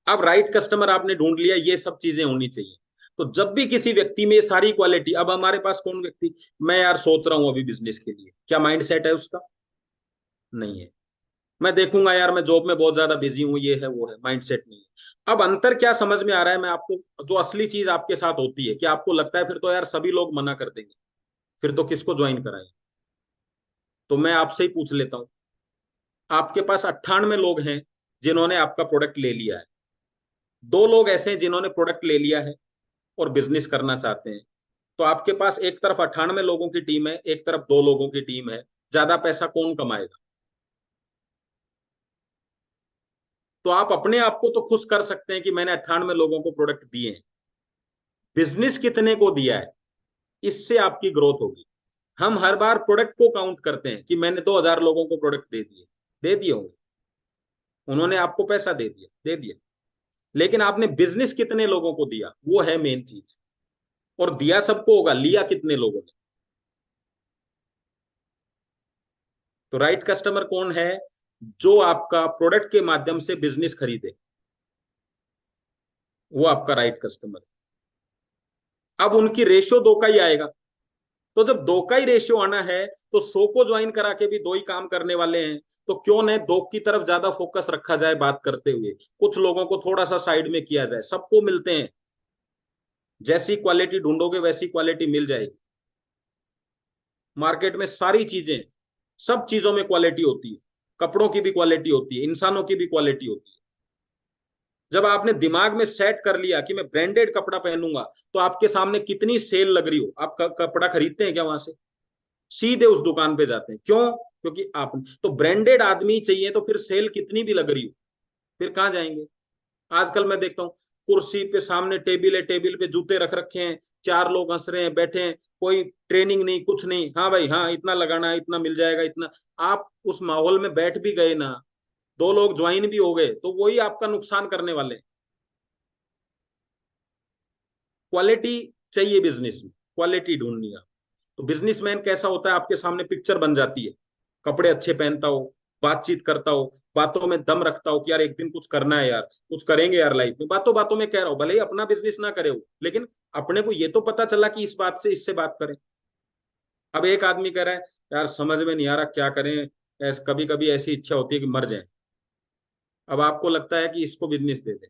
अब राइट कस्टमर आपने ढूंढ लिया, ये सब चीजें होनी चाहिए। तो जब भी किसी व्यक्ति में ये सारी क्वालिटी, अब हमारे पास कौन व्यक्ति, मैं यार सोच रहा हूं अभी बिजनेस के लिए, क्या माइंड सेट है उसका? नहीं है। मैं देखूंगा यार, मैं जॉब में बहुत ज्यादा बिजी हूं, ये है वो है, माइंड सेट नहीं है। अब अंतर क्या समझ में आ रहा है? मैं आपको जो असली चीज आपके साथ होती है, कि आपको लगता है फिर तो यार सभी लोग मना कर देंगे, फिर तो किसको ज्वाइन कराएं? तो मैं आपसे ही पूछ लेता हूं, आपके पास 98 लोग हैं जिन्होंने आपका प्रोडक्ट ले लिया है, 2 लोग ऐसे हैं जिन्होंने प्रोडक्ट ले लिया है और बिजनेस करना चाहते हैं। तो आपके पास एक तरफ 98 लोगों की टीम है, एक तरफ 2 लोगों की टीम है, ज्यादा पैसा कौन कमाएगा? तो आप अपने आप को तो खुश कर सकते हैं कि मैंने 98 लोगों को प्रोडक्ट दिए हैं। बिजनेस कितने को दिया है, इससे आपकी ग्रोथ होगी। हम हर बार प्रोडक्ट को काउंट करते हैं कि मैंने 2000 लोगों को प्रोडक्ट दे दिए होंगे, उन्होंने आपको पैसा दे दिया, लेकिन आपने बिजनेस कितने लोगों को दिया, वो है मेन चीज। और दिया सबको होगा, लिया कितने लोगों ने? तो राइट कस्टमर कौन है? जो आपका प्रोडक्ट के माध्यम से बिजनेस खरीदे, वो आपका राइट कस्टमर है। अब उनकी रेशियो 2 का ही आएगा। तो जब 2 का ही रेशियो आना है, तो 100 को ज्वाइन करा के भी 2 ही काम करने वाले हैं, तो क्यों न 2 की तरफ ज्यादा फोकस रखा जाए बात करते हुए, कुछ लोगों को थोड़ा सा साइड में किया जाए। सबको मिलते हैं, जैसी क्वालिटी ढूंढोगे वैसी क्वालिटी मिल जाएगी। मार्केट में सारी चीजें, सब चीजों में क्वालिटी होती है, कपड़ों की भी क्वालिटी होती है, इंसानों की भी क्वालिटी होती है। जब आपने दिमाग में सेट कर लिया कि मैं ब्रांडेड कपड़ा पहनूंगा, तो आपके सामने कितनी सेल लग रही हो, आप कपड़ा खरीदते हैं क्या? वहां से सीधे उस दुकान पे जाते हैं। क्यों? क्योंकि आप तो ब्रांडेड आदमी चाहिए, तो फिर सेल कितनी भी लग रही हो, फिर कहाँ जाएंगे? आजकल मैं देखता हूँ कुर्सी पे सामने टेबल है, टेबल पे जूते रख रखे हैं, 4 लोग हंस रहे हैं, बैठे हैं, कोई ट्रेनिंग नहीं, कुछ नहीं। हाँ भाई हाँ, इतना लगाना है, इतना मिल जाएगा, इतना। आप उस माहौल में बैठ भी गए ना, 2 लोग ज्वाइन भी हो गए, तो वही आपका नुकसान करने वाले हैं। क्वालिटी चाहिए बिजनेस में, क्वालिटी ढूंढनी है। तो बिजनेसमैन कैसा होता है? आपके सामने पिक्चर बन जाती है, कपड़े अच्छे पहनता हो, बातचीत करता हो, बातों में दम रखता हो कि यार एक दिन कुछ करना है यार, कुछ करेंगे यार लाइफ में। बातों बातों में कह रहा हो, भले ही अपना बिजनेस ना करे हो, लेकिन अपने को ये तो पता चला कि इस बात से इससे बात करें। अब एक आदमी कह रहा है यार समझ में नहीं आ रहा क्या करें, कभी कभी ऐसी इच्छा होती है कि मर जाए। अब आपको लगता है कि इसको बिजनेस दे दे,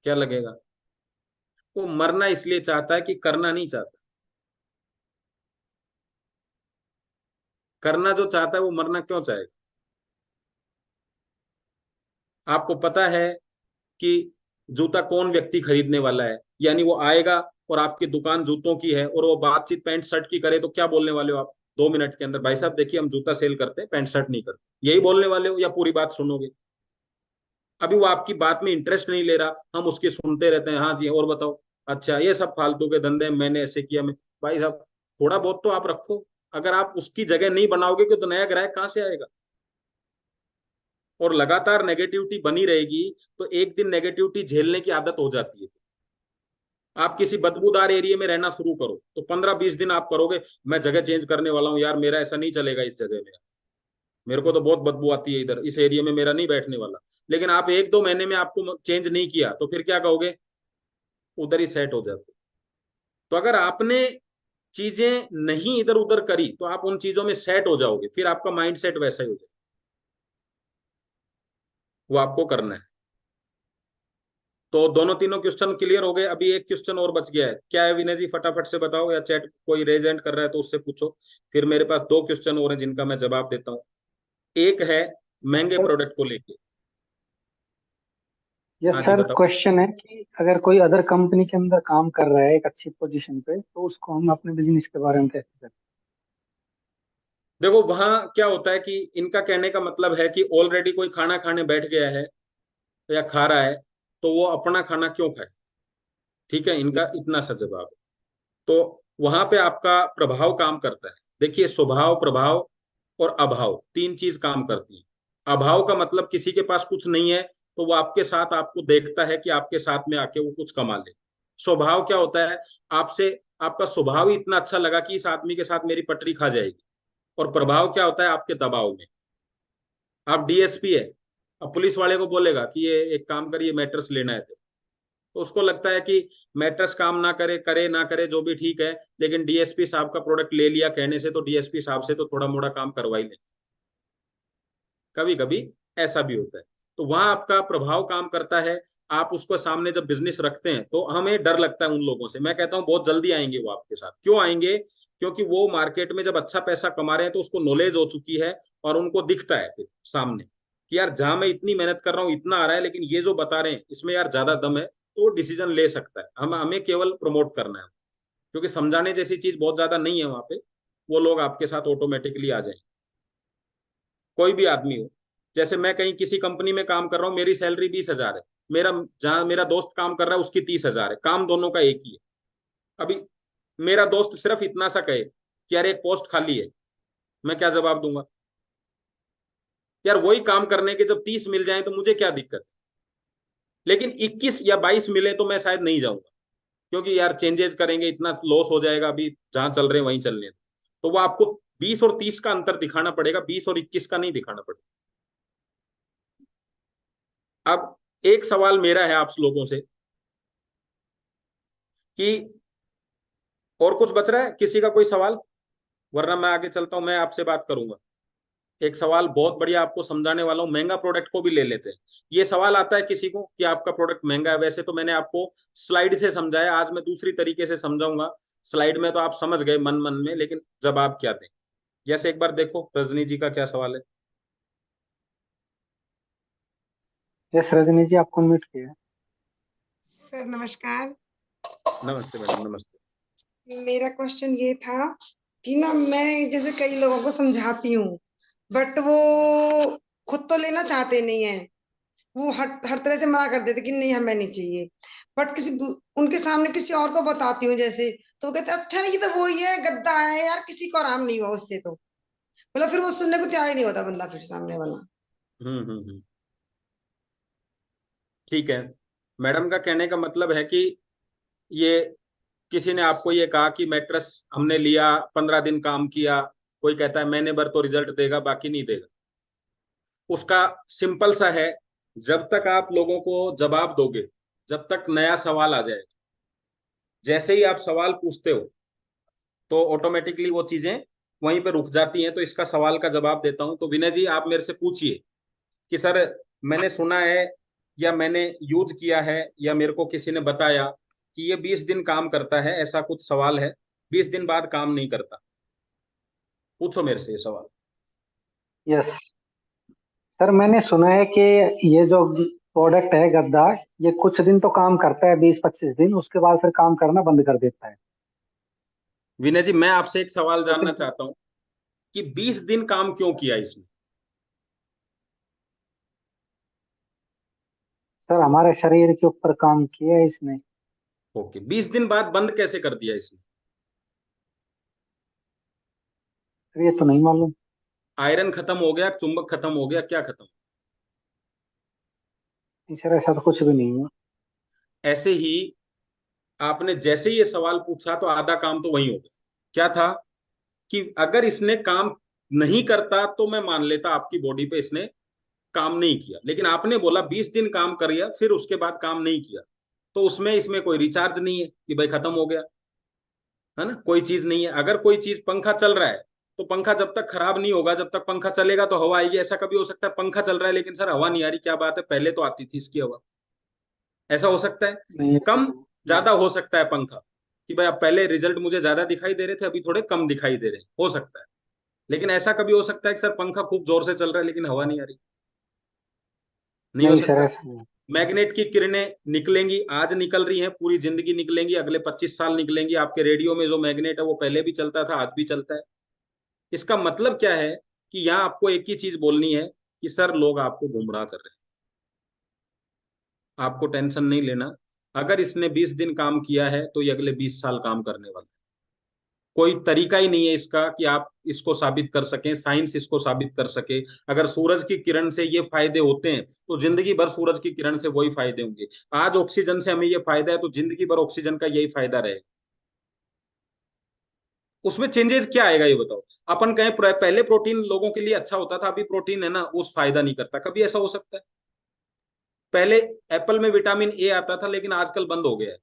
क्या लगेगा? वो मरना इसलिए चाहता है कि करना नहीं चाहता। करना जो चाहता है वो मरना क्यों चाहेगा? आपको पता है कि जूता कौन व्यक्ति खरीदने वाला है, यानी वो आएगा और आपकी दुकान जूतों की है और वो बातचीत पैंट शर्ट की करे, तो क्या बोलने वाले हो आप 2 मिनट के अंदर? भाई साहब देखिए, हम जूता सेल करते हैं, पैंट शर्ट नहीं करते, यही बोलने वाले हो या पूरी बात सुनोगे? अभी वो आपकी बात में इंटरेस्ट नहीं ले रहा, हम उसके सुनते रहते हैं, हाँ जी और बताओ, अच्छा ये सब फालतू के धंधे, मैंने ऐसे किया। मैं भाई साहब थोड़ा बहुत तो आप रखो। अगर आप उसकी जगह नहीं बनाओगे कि तो नया ग्राहक कहाँ से आएगा? और लगातार नेगेटिविटी बनी रहेगी, तो एक दिन नेगेटिविटी झेलने की आदत हो जाती है। आप किसी बदबूदार एरिया में रहना शुरू करो, तो 15-20 दिन आप करोगे, मैं जगह चेंज करने वाला हूँ यार, मेरा ऐसा नहीं चलेगा इस जगह में, मेरे को तो बहुत बदबू आती है इधर, इस एरिया में मेरा नहीं बैठने वाला। लेकिन आप 1-2 महीने में आपको चेंज नहीं किया, तो फिर क्या कहोगे? उधर ही सेट हो जाते। तो अगर आपने चीजें नहीं इधर उधर करी, तो आप उन चीजों में सेट हो जाओगे, फिर आपका माइंड सेट वैसा ही हो जाएगा। वो आपको करना है। तो दोनों तीनों क्वेश्चन क्लियर हो गए। अभी एक क्वेश्चन और बच गया है, क्या है विनय जी? फटाफट से बताओ, या चैट कोई रेज हैंड कर रहा है तो उससे पूछो। फिर मेरे पास 2 क्वेश्चन और हैं जिनका मैं जवाब देता हूँ। एक है महंगे प्रोडक्ट को लेके। ये हाँ जी सर बताओ। क्वेश्चन है कि अगर कोई अदर कंपनी के अंदर काम कर रहा है एक अच्छी पोजीशन पे, तो उसको हम अपने बिजनेस के बारे में कैसे करें? देखो वहां क्या होता है कि इनका कहने का मतलब है कि ऑलरेडी कोई खाना खाने बैठ गया है या खा रहा है, तो वो अपना खाना क्यों खाए? ठीक है, इनका इतना सा जवाब है। तो वहां पे आपका प्रभाव काम करता है। देखिए स्वभाव, प्रभाव और अभाव, 3 चीज काम करती है। अभाव का मतलब किसी के पास कुछ नहीं है, तो वो आपके साथ आपको देखता है कि आपके साथ में आके वो कुछ कमा ले। स्वभाव क्या होता है, आपसे आपका स्वभाव ही इतना अच्छा लगा कि इस आदमी के साथ मेरी पटरी खा जाएगी। और प्रभाव क्या होता है, आपके दबाव में। आप डीएसपी है, अब पुलिस वाले को बोलेगा कि ये एक काम करिए, मैट्रेस लेना है, तो उसको लगता है कि मैट्रेस काम ना करे, करे ना करे जो भी ठीक है, लेकिन डीएसपी साहब का प्रोडक्ट ले लिया कहने से, तो डीएसपी साहब से तो थोड़ा मोड़ा काम करवा ही ले। कभी कभी ऐसा भी होता है। तो वहां आपका प्रभाव काम करता है। आप उसको सामने जब बिजनेस रखते हैं तो हमें डर लगता है उन लोगों से। मैं कहता हूं बहुत जल्दी आएंगे वो आपके साथ। क्यों आएंगे? क्योंकि वो मार्केट में जब अच्छा पैसा कमा रहे हैं तो उसको नॉलेज हो चुकी है, और उनको दिखता है फिर सामने कि यार जहां मैं इतनी मेहनत कर रहा हूँ इतना आ रहा है, लेकिन ये जो बता रहे हैं इसमें यार ज्यादा दम है, तो वो डिसीजन ले सकता है। हमें केवल प्रमोट करना है, क्योंकि समझाने जैसी चीज बहुत ज्यादा नहीं है वहां पे। वो लोग आपके साथ ऑटोमेटिकली आ जाएंगे। कोई भी आदमी हो, जैसे मैं कहीं किसी कंपनी में काम कर रहा हूँ, मेरी सैलरी 20,000 है, मेरा जहां मेरा दोस्त काम कर रहा है उसकी 30,000 है, काम दोनों का एक ही है। अभी मेरा दोस्त सिर्फ इतना सा कहे कि यार एक पोस्ट खाली है, मैं क्या जवाब दूंगा? यार वही काम करने के जब 30 मिल जाए तो मुझे क्या दिक्कत? लेकिन 21 या 22 मिले तो मैं शायद नहीं जाऊंगा, क्योंकि यार चेंजेस करेंगे, इतना लॉस हो जाएगा, अभी जहां चल रहे हैं वहीं चलने दो। तो वो आपको 20 और 30 का अंतर दिखाना पड़ेगा, 20 और 21 का नहीं दिखाना पड़ेगा। अब एक सवाल मेरा है आप लोगों से कि और कुछ बच रहा है किसी का कोई सवाल? वरना मैं आगे चलता हूं, मैं आपसे बात करूंगा। एक सवाल बहुत बढ़िया आपको समझाने वाला हूं, महंगा प्रोडक्ट को भी ले लेते हैं। ये सवाल आता है किसी को कि आपका प्रोडक्ट महंगा है? वैसे तो मैंने आपको स्लाइड से समझाया, आज मैं दूसरी तरीके से समझाऊंगा। स्लाइड में तो आप समझ गए मन मन में, लेकिन जवाब क्या दें? जैसे एक बार देखो रजनी जी का क्या सवाल है। यस रजनी जी, आपको म्यूट किया है। सर नमस्कार। नमस्ते मैडम, नमस्ते। मेरा क्वेश्चन ये था कि ना मैं जैसे कई लोगों को समझाती हूँ, बट वो खुद तो लेना चाहते नहीं है। वो हर हर तरह से मना कर देते कि नहीं हमें नहीं चाहिए। बट उनके सामने किसी और को बताती हूँ जैसे, तो वो कहते अच्छा नहीं, ये तो वही है, गद्दा है यार, किसी को आराम नहीं हुआ उससे। तो मतलब फिर वो सुनने को तैयार ही नहीं होता बंदा, फिर सामने वाला। हम्म। ठीक है। मैडम का कहने का मतलब है कि ये किसी ने आपको ये कहा कि मैट्रेस हमने लिया, 15 दिन काम किया, कोई कहता है महीने भर तो रिजल्ट देगा, बाकी नहीं देगा। उसका सिंपल सा है, जब तक आप लोगों को जवाब दोगे, जब तक नया सवाल आ जाएगा, जैसे ही आप सवाल पूछते हो तो ऑटोमेटिकली वो चीजें वहीं पे रुक जाती हैं। तो इसका सवाल का जवाब देता हूं। तो विनय जी आप मेरे से पूछिए कि सर मैंने सुना है, या मैंने यूज किया है, या मेरे को किसी ने बताया कि ये 20 दिन काम करता है, ऐसा कुछ सवाल है, 20 दिन बाद काम नहीं करता। पूछो मेरे से ये सवाल। यस सर, मैंने सुना है कि ये जो प्रोडक्ट है गद्दा, ये कुछ दिन तो काम करता है, 20-25 दिन, उसके बाद फिर काम करना बंद कर देता है। विनय जी मैं आपसे एक सवाल जानना लेकिन चाहता हूं कि 20 दिन काम क्यों किया इसने? सर हमारे शरीर के ऊपर काम किया है इसने। ओके, 20 दिन बाद बंद कैसे कर दिया इसने? सर ये तो नहीं मालूम। आयरन खत्म हो गया, चुंबक खत्म हो गया, क्या खत्म? नहीं सर, ऐसा तो कुछ भी नहीं है। ऐसे ही आपने जैसे ही ये सवाल पूछा तो आधा काम तो वही हो गया। क्या था कि अगर इसने काम नहीं करता तो मैं मान लेता आपकी बॉडी पे इसने काम नहीं किया, लेकिन आपने बोला 20 दिन काम करिए फिर उसके बाद काम नहीं किया, तो उसमें इसमें कोई रिचार्ज नहीं है कि भाई खत्म हो गया, है ना? कोई चीज नहीं है। अगर कोई चीज, पंखा चल रहा है तो पंखा जब तक खराब नहीं होगा, जब तक पंखा चलेगा तो हवा आएगी। ऐसा कभी हो सकता है पंखा चल रहा है लेकिन सर हवा नहीं आ रही? क्या बात है, पहले तो आती थी इसकी हवा। ऐसा हो सकता है? नहीं ऐसा कम तो नहीं। ज्यादा हो सकता है पंखा, कि भाई अब पहले रिजल्ट मुझे ज्यादा दिखाई दे रहे थे, अभी थोड़े कम दिखाई दे रहे हैं, हो सकता है। लेकिन ऐसा कभी हो सकता है कि सर पंखा खूब जोर से चल रहा है लेकिन हवा नहीं आ रही? नहीं हो नहीं सर, सकता। ऐसा नहीं। मैग्नेट की किरणें निकलेंगी, आज निकल रही हैं, पूरी जिंदगी निकलेंगी, अगले 25 साल निकलेंगी। आपके रेडियो में जो मैग्नेट है वो पहले भी चलता था, आज भी चलता है। इसका मतलब क्या है कि यहाँ आपको एक ही चीज बोलनी है कि सर लोग आपको गुमराह कर रहे हैं, आपको टेंशन नहीं लेना। अगर इसने 20 दिन काम किया है तो ये अगले 20 साल काम करने वाला है। कोई तरीका ही नहीं है इसका कि आप इसको साबित कर सकें, साइंस इसको साबित कर सके। अगर सूरज की किरण से ये फायदे होते हैं तो जिंदगी भर सूरज की किरण से वही फायदे होंगे। आज ऑक्सीजन से हमें ये फायदा है तो जिंदगी भर ऑक्सीजन का यही फायदा रहेगा। उसमें चेंजेस क्या आएगा ये बताओ। अपन कहें पहले प्रोटीन लोगों के लिए अच्छा होता था, अभी प्रोटीन है ना उस फायदा नहीं करता, कभी ऐसा हो सकता है? पहले एप्पल में विटामिन ए आता था लेकिन आजकल बंद हो गया है।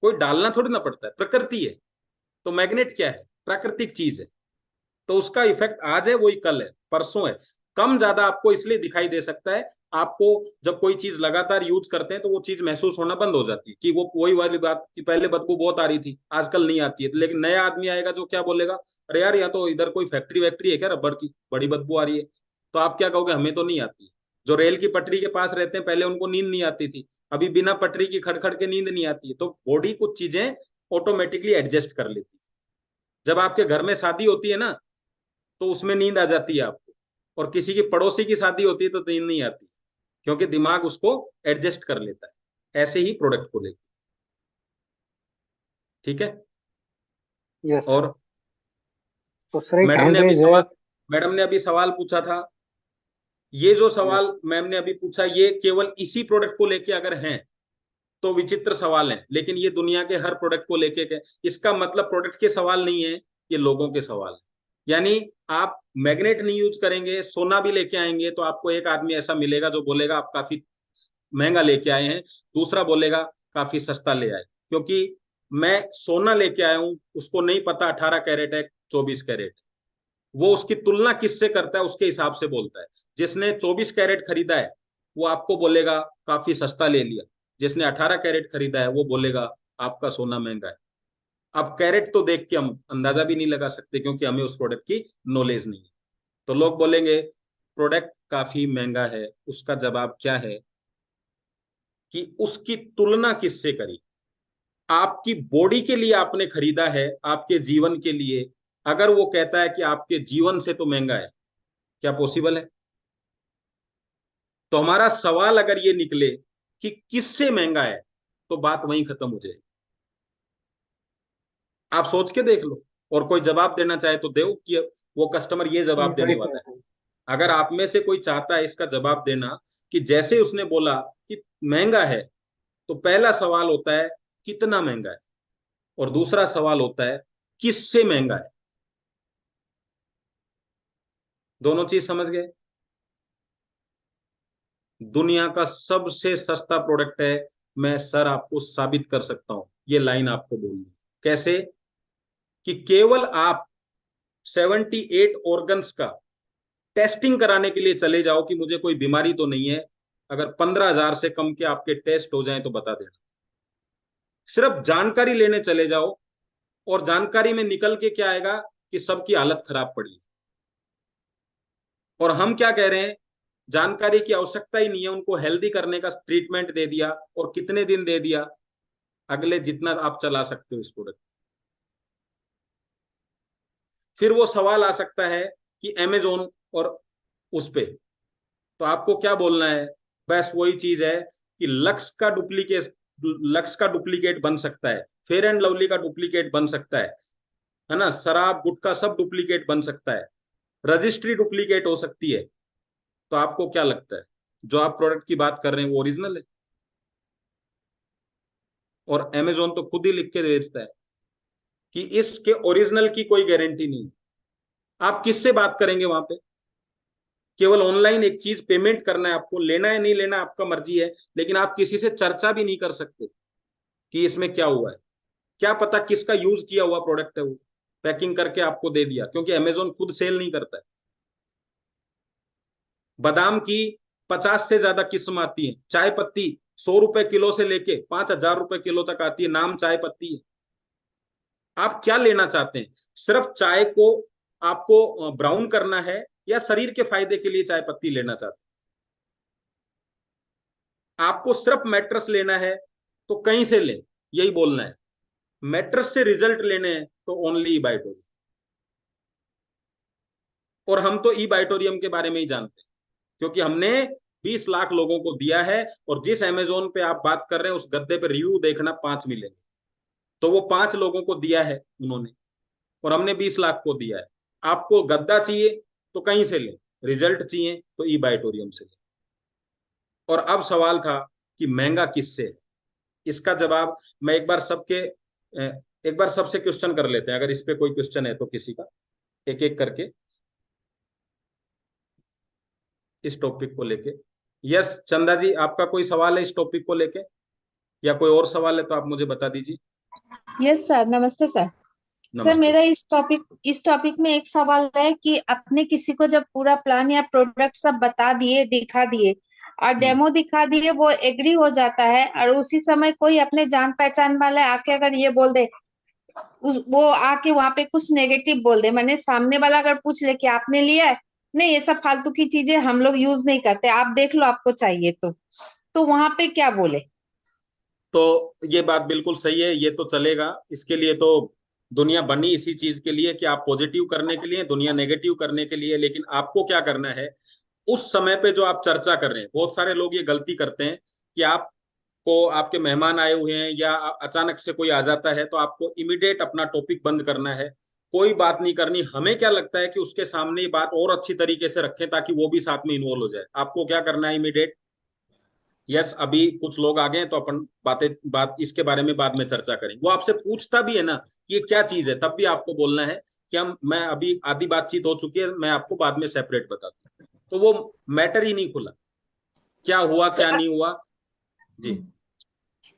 कोई डालना थोड़ी ना पड़ता है, प्रकृति है। तो मैग्नेट क्या है? प्राकृतिक चीज है। तो उसका इफेक्ट आज है वही कल है परसों है। कम ज्यादा आपको इसलिए दिखाई दे सकता है, आपको जब कोई चीज लगातार यूज करते हैं तो वो चीज महसूस होना बंद हो जाती है कि वो वही वाली बात कि पहले बदबू बहुत आ रही थी आजकल नहीं आती है। लेकिन नया आदमी आएगा जो क्या बोलेगा, अरे यार या तो इधर कोई फैक्ट्री वैक्ट्री है क्या रबर की, बड़ी बदबू आ रही है। तो आप क्या कहोगे, हमें तो नहीं आती। जो रेल की पटरी के पास रहते हैं पहले उनको नींद नहीं आती थी, अभी बिना पटरी की खड़खड़ के नींद नहीं आती है। तो बॉडी कुछ चीजें ऑटोमेटिकली एडजस्ट कर लेती है। जब आपके घर में शादी होती है ना तो उसमें नींद आ जाती है आपको, और किसी की पड़ोसी की शादी होती है तो नींद नहीं आती, क्योंकि दिमाग उसको एडजस्ट कर लेता है। ऐसे ही प्रोडक्ट को लेकर, ठीक है। Yes sir. और तो सर एक मैडम हैंड ने अभी रेज है। सवाल मैडम ने अभी सवाल पूछा था। ये जो सवाल मैम ने अभी पूछा ये केवल इसी प्रोडक्ट को लेके अगर हैं तो विचित्र सवाल है, लेकिन ये दुनिया के हर प्रोडक्ट को लेके के, इसका मतलब प्रोडक्ट के सवाल नहीं है, ये लोगों के सवाल है। यानी आप मैग्नेट नहीं यूज करेंगे, सोना भी लेके आएंगे तो आपको एक आदमी ऐसा मिलेगा जो बोलेगा आप काफी महंगा लेके आए हैं, दूसरा बोलेगा काफी सस्ता ले आए। क्योंकि मैं सोना लेके आया हूं, उसको नहीं पता 18 कैरेट है 24 कैरेट है। वो उसकी तुलना किससे करता है उसके हिसाब से बोलता है। जिसने 24 कैरेट खरीदा है वो आपको बोलेगा काफी सस्ता ले लिया, जिसने 18 कैरेट खरीदा है वो बोलेगा आपका सोना महंगा है। अब कैरेट तो देख के हम अंदाजा भी नहीं लगा सकते क्योंकि हमें उस प्रोडक्ट की नॉलेज नहीं है। तो लोग बोलेंगे प्रोडक्ट काफी महंगा है, उसका जवाब क्या है कि उसकी तुलना किससे करी। आपकी बॉडी के लिए आपने खरीदा है, आपके जीवन के लिए। अगर वो कहता है कि आपके जीवन से तो महंगा है, क्या पॉसिबल है? तो हमारा सवाल अगर ये निकले कि किससे महंगा है तो बात वहीं खत्म हो जाएगी। आप सोच के देख लो, और कोई जवाब देना चाहे तो दो कि वो कस्टमर ये जवाब देने वाला है। अगर आप में से कोई चाहता है इसका जवाब देना कि जैसे उसने बोला कि महंगा है, तो पहला सवाल होता है कितना महंगा है, और दूसरा सवाल होता है किससे महंगा है। दोनों चीज समझ गए? दुनिया का सबसे सस्ता प्रोडक्ट है, मैं सर आपको साबित कर सकता हूं। ये लाइन आपको बोलनी कैसे कि केवल आप 78 ऑर्गन्स का टेस्टिंग कराने के लिए चले जाओ कि मुझे कोई बीमारी तो नहीं है। अगर 15,000 से कम के आपके टेस्ट हो जाएं तो बता देना। सिर्फ जानकारी लेने चले जाओ, और जानकारी में निकल के क्या आएगा कि सबकी हालत खराब पड़ी। और हम क्या कह रहे हैं, जानकारी की आवश्यकता ही नहीं है, उनको हेल्दी करने का ट्रीटमेंट दे दिया। और कितने दिन दे दिया? अगले जितना आप चला सकते हो इस प्रोडक्ट। फिर वो सवाल आ सकता है कि अमेजोन और उस पे, तो आपको क्या बोलना है? बस वही चीज है कि लक्स का डुप्लीकेट बन सकता है, फेयर एंड लवली का डुप्लीकेट बन सकता है ना, शराब गुटखा सब डुप्लीकेट बन सकता है, रजिस्ट्री डुप्लीकेट हो सकती है। तो आपको क्या लगता है जो आप प्रोडक्ट की बात कर रहे हैं वो ओरिजिनल है? और अमेजोन तो खुद ही लिख के बेचता है कि इसके ओरिजिनल की कोई गारंटी नहीं। आप किससे बात करेंगे वहां पे? केवल ऑनलाइन एक चीज पेमेंट करना है आपको, लेना है नहीं लेना आपका मर्जी है, लेकिन आप किसी से चर्चा भी नहीं कर सकते कि इसमें क्या हुआ है। क्या पता किसका यूज किया हुआ प्रोडक्ट है, वो पैकिंग करके आपको दे दिया, क्योंकि अमेजोन खुद सेल नहीं करता है। बादाम की 50 से ज्यादा किस्म आती है, चाय पत्ती 100 रुपए किलो से लेके 5,000 रुपए किलो तक आती है, नाम चाय पत्ती है। आप क्या लेना चाहते हैं? सिर्फ चाय को आपको ब्राउन करना है या शरीर के फायदे के लिए चाय पत्ती लेना चाहते हैं? आपको सिर्फ मैट्रेस लेना है तो कहीं से लें, यही बोलना है। मैट्रेस से रिजल्ट लेने हैं तो ओनली ई बाइटोरियम। और हम तो ई बाइटोरियम के बारे में ही जानते हैं क्योंकि हमने 20 लाख लोगों को दिया है। और जिस अमेजोन पे आप बात कर रहे हैं उस गद्दे पे रिव्यू देखना 5 मिलेंगे, तो वो 5 लोगों को दिया है उन्होंने। और हमने 20 लाख को दिया है। आपको गद्दा चाहिए तो कहीं से लें, रिजल्ट चाहिए तो ई-बायोटोरियम से लें। और अब सवाल था कि महंगा किससे है। इसका जवाब मैं एक बार सबसे क्वेश्चन कर लेते हैं, अगर इस पे कोई क्वेश्चन है तो किसी का, एक एक करके इस टॉपिक को लेके। यस चंदा जी, आपका कोई सवाल है इस टॉपिक को लेके, या कोई और सवाल है तो आप मुझे बता दीजिए। यस सर, नमस्ते सर। सर नमस्ते। मेरा इस टॉपिक में एक सवाल है कि अपने किसी को जब पूरा प्लान या प्रोडक्ट सब बता दिए, दिखा दिए और डेमो दिखा दिए, वो एग्री हो जाता है और उसी समय कोई अपने जान पहचान वाले आके अगर ये बोल दे, वो आके वहां पे कुछ नेगेटिव बोल दे, मैंने सामने वाला अगर पूछ ले कि आपने लिया है, नहीं ये सब फालतू की चीजें हम लोग यूज नहीं करते, आप देख लो आपको चाहिए तो वहां पे क्या बोले? तो ये बात बिल्कुल सही है, ये तो चलेगा। इसके लिए तो दुनिया बनी इसी चीज के लिए कि आप पॉजिटिव करने के लिए, दुनिया नेगेटिव करने के लिए। लेकिन आपको क्या करना है, उस समय पे जो आप चर्चा कर रहे हैं, बहुत सारे लोग ये गलती करते हैं कि आपको, आपके मेहमान आए हुए हैं या अचानक से कोई आ जाता है, तो आपको इमीडिएट अपना टॉपिक बंद करना है, कोई बात नहीं करनी। हमें क्या लगता है कि उसके सामने ये बात और अच्छी तरीके से रखें ताकि वो भी साथ में इन्वॉल्व हो जाए। आपको क्या करना है, इमीडिएट यस अभी कुछ लोग आ गए तो अपन बात इसके बारे में बाद में चर्चा करेंगे। वो आपसे पूछता भी है ना कि ये क्या चीज है, तब भी आपको बोलना है कि मैं अभी आधी बातचीत हो चुकी है, मैं आपको बाद में सेपरेट बताता हूँ। तो वो मैटर ही नहीं खुला, क्या हुआ क्या नहीं हुआ। जी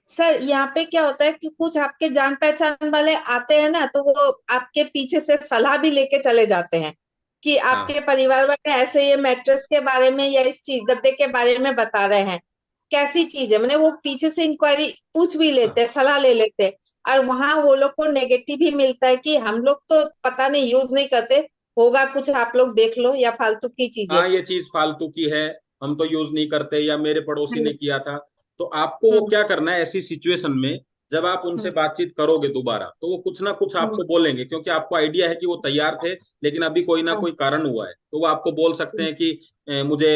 सर यहाँ पे क्या होता है कि कुछ आपके जान पहचान वाले आते हैं ना, तो वो आपके पीछे से सलाह भी लेके चले जाते हैं कि आपके परिवार वाले ऐसे ये मैट्रेस के बारे में या इस चीज गद्दे के बारे में बता रहे हैं, कैसी चीज है, मैंने वो पीछे से इंक्वायरी पूछ भी लेते हैं, सलाह ले लेते हैं, और वहां वो लोग को नेगेटिव भी मिलता है कि हम लोग तो पता नहीं यूज नहीं करते, होगा कुछ आप लोग देख लो, या फालतू की चीजें। हाँ, ये चीज फालतू की है, हम तो यूज नहीं करते, या मेरे पड़ोसी ने हम्म, किया था। तो आपको वो हम्म, क्या करना है ऐसी सिचुएशन में, जब आप उनसे बातचीत करोगे दोबारा, तो वो कुछ ना कुछ हम्म, आपको बोलेंगे, क्योंकि आपको आइडिया है कि वो तैयार थे लेकिन अभी कोई ना हम्म, कोई कारण हुआ है। तो वो आपको बोल सकते हैं कि मुझे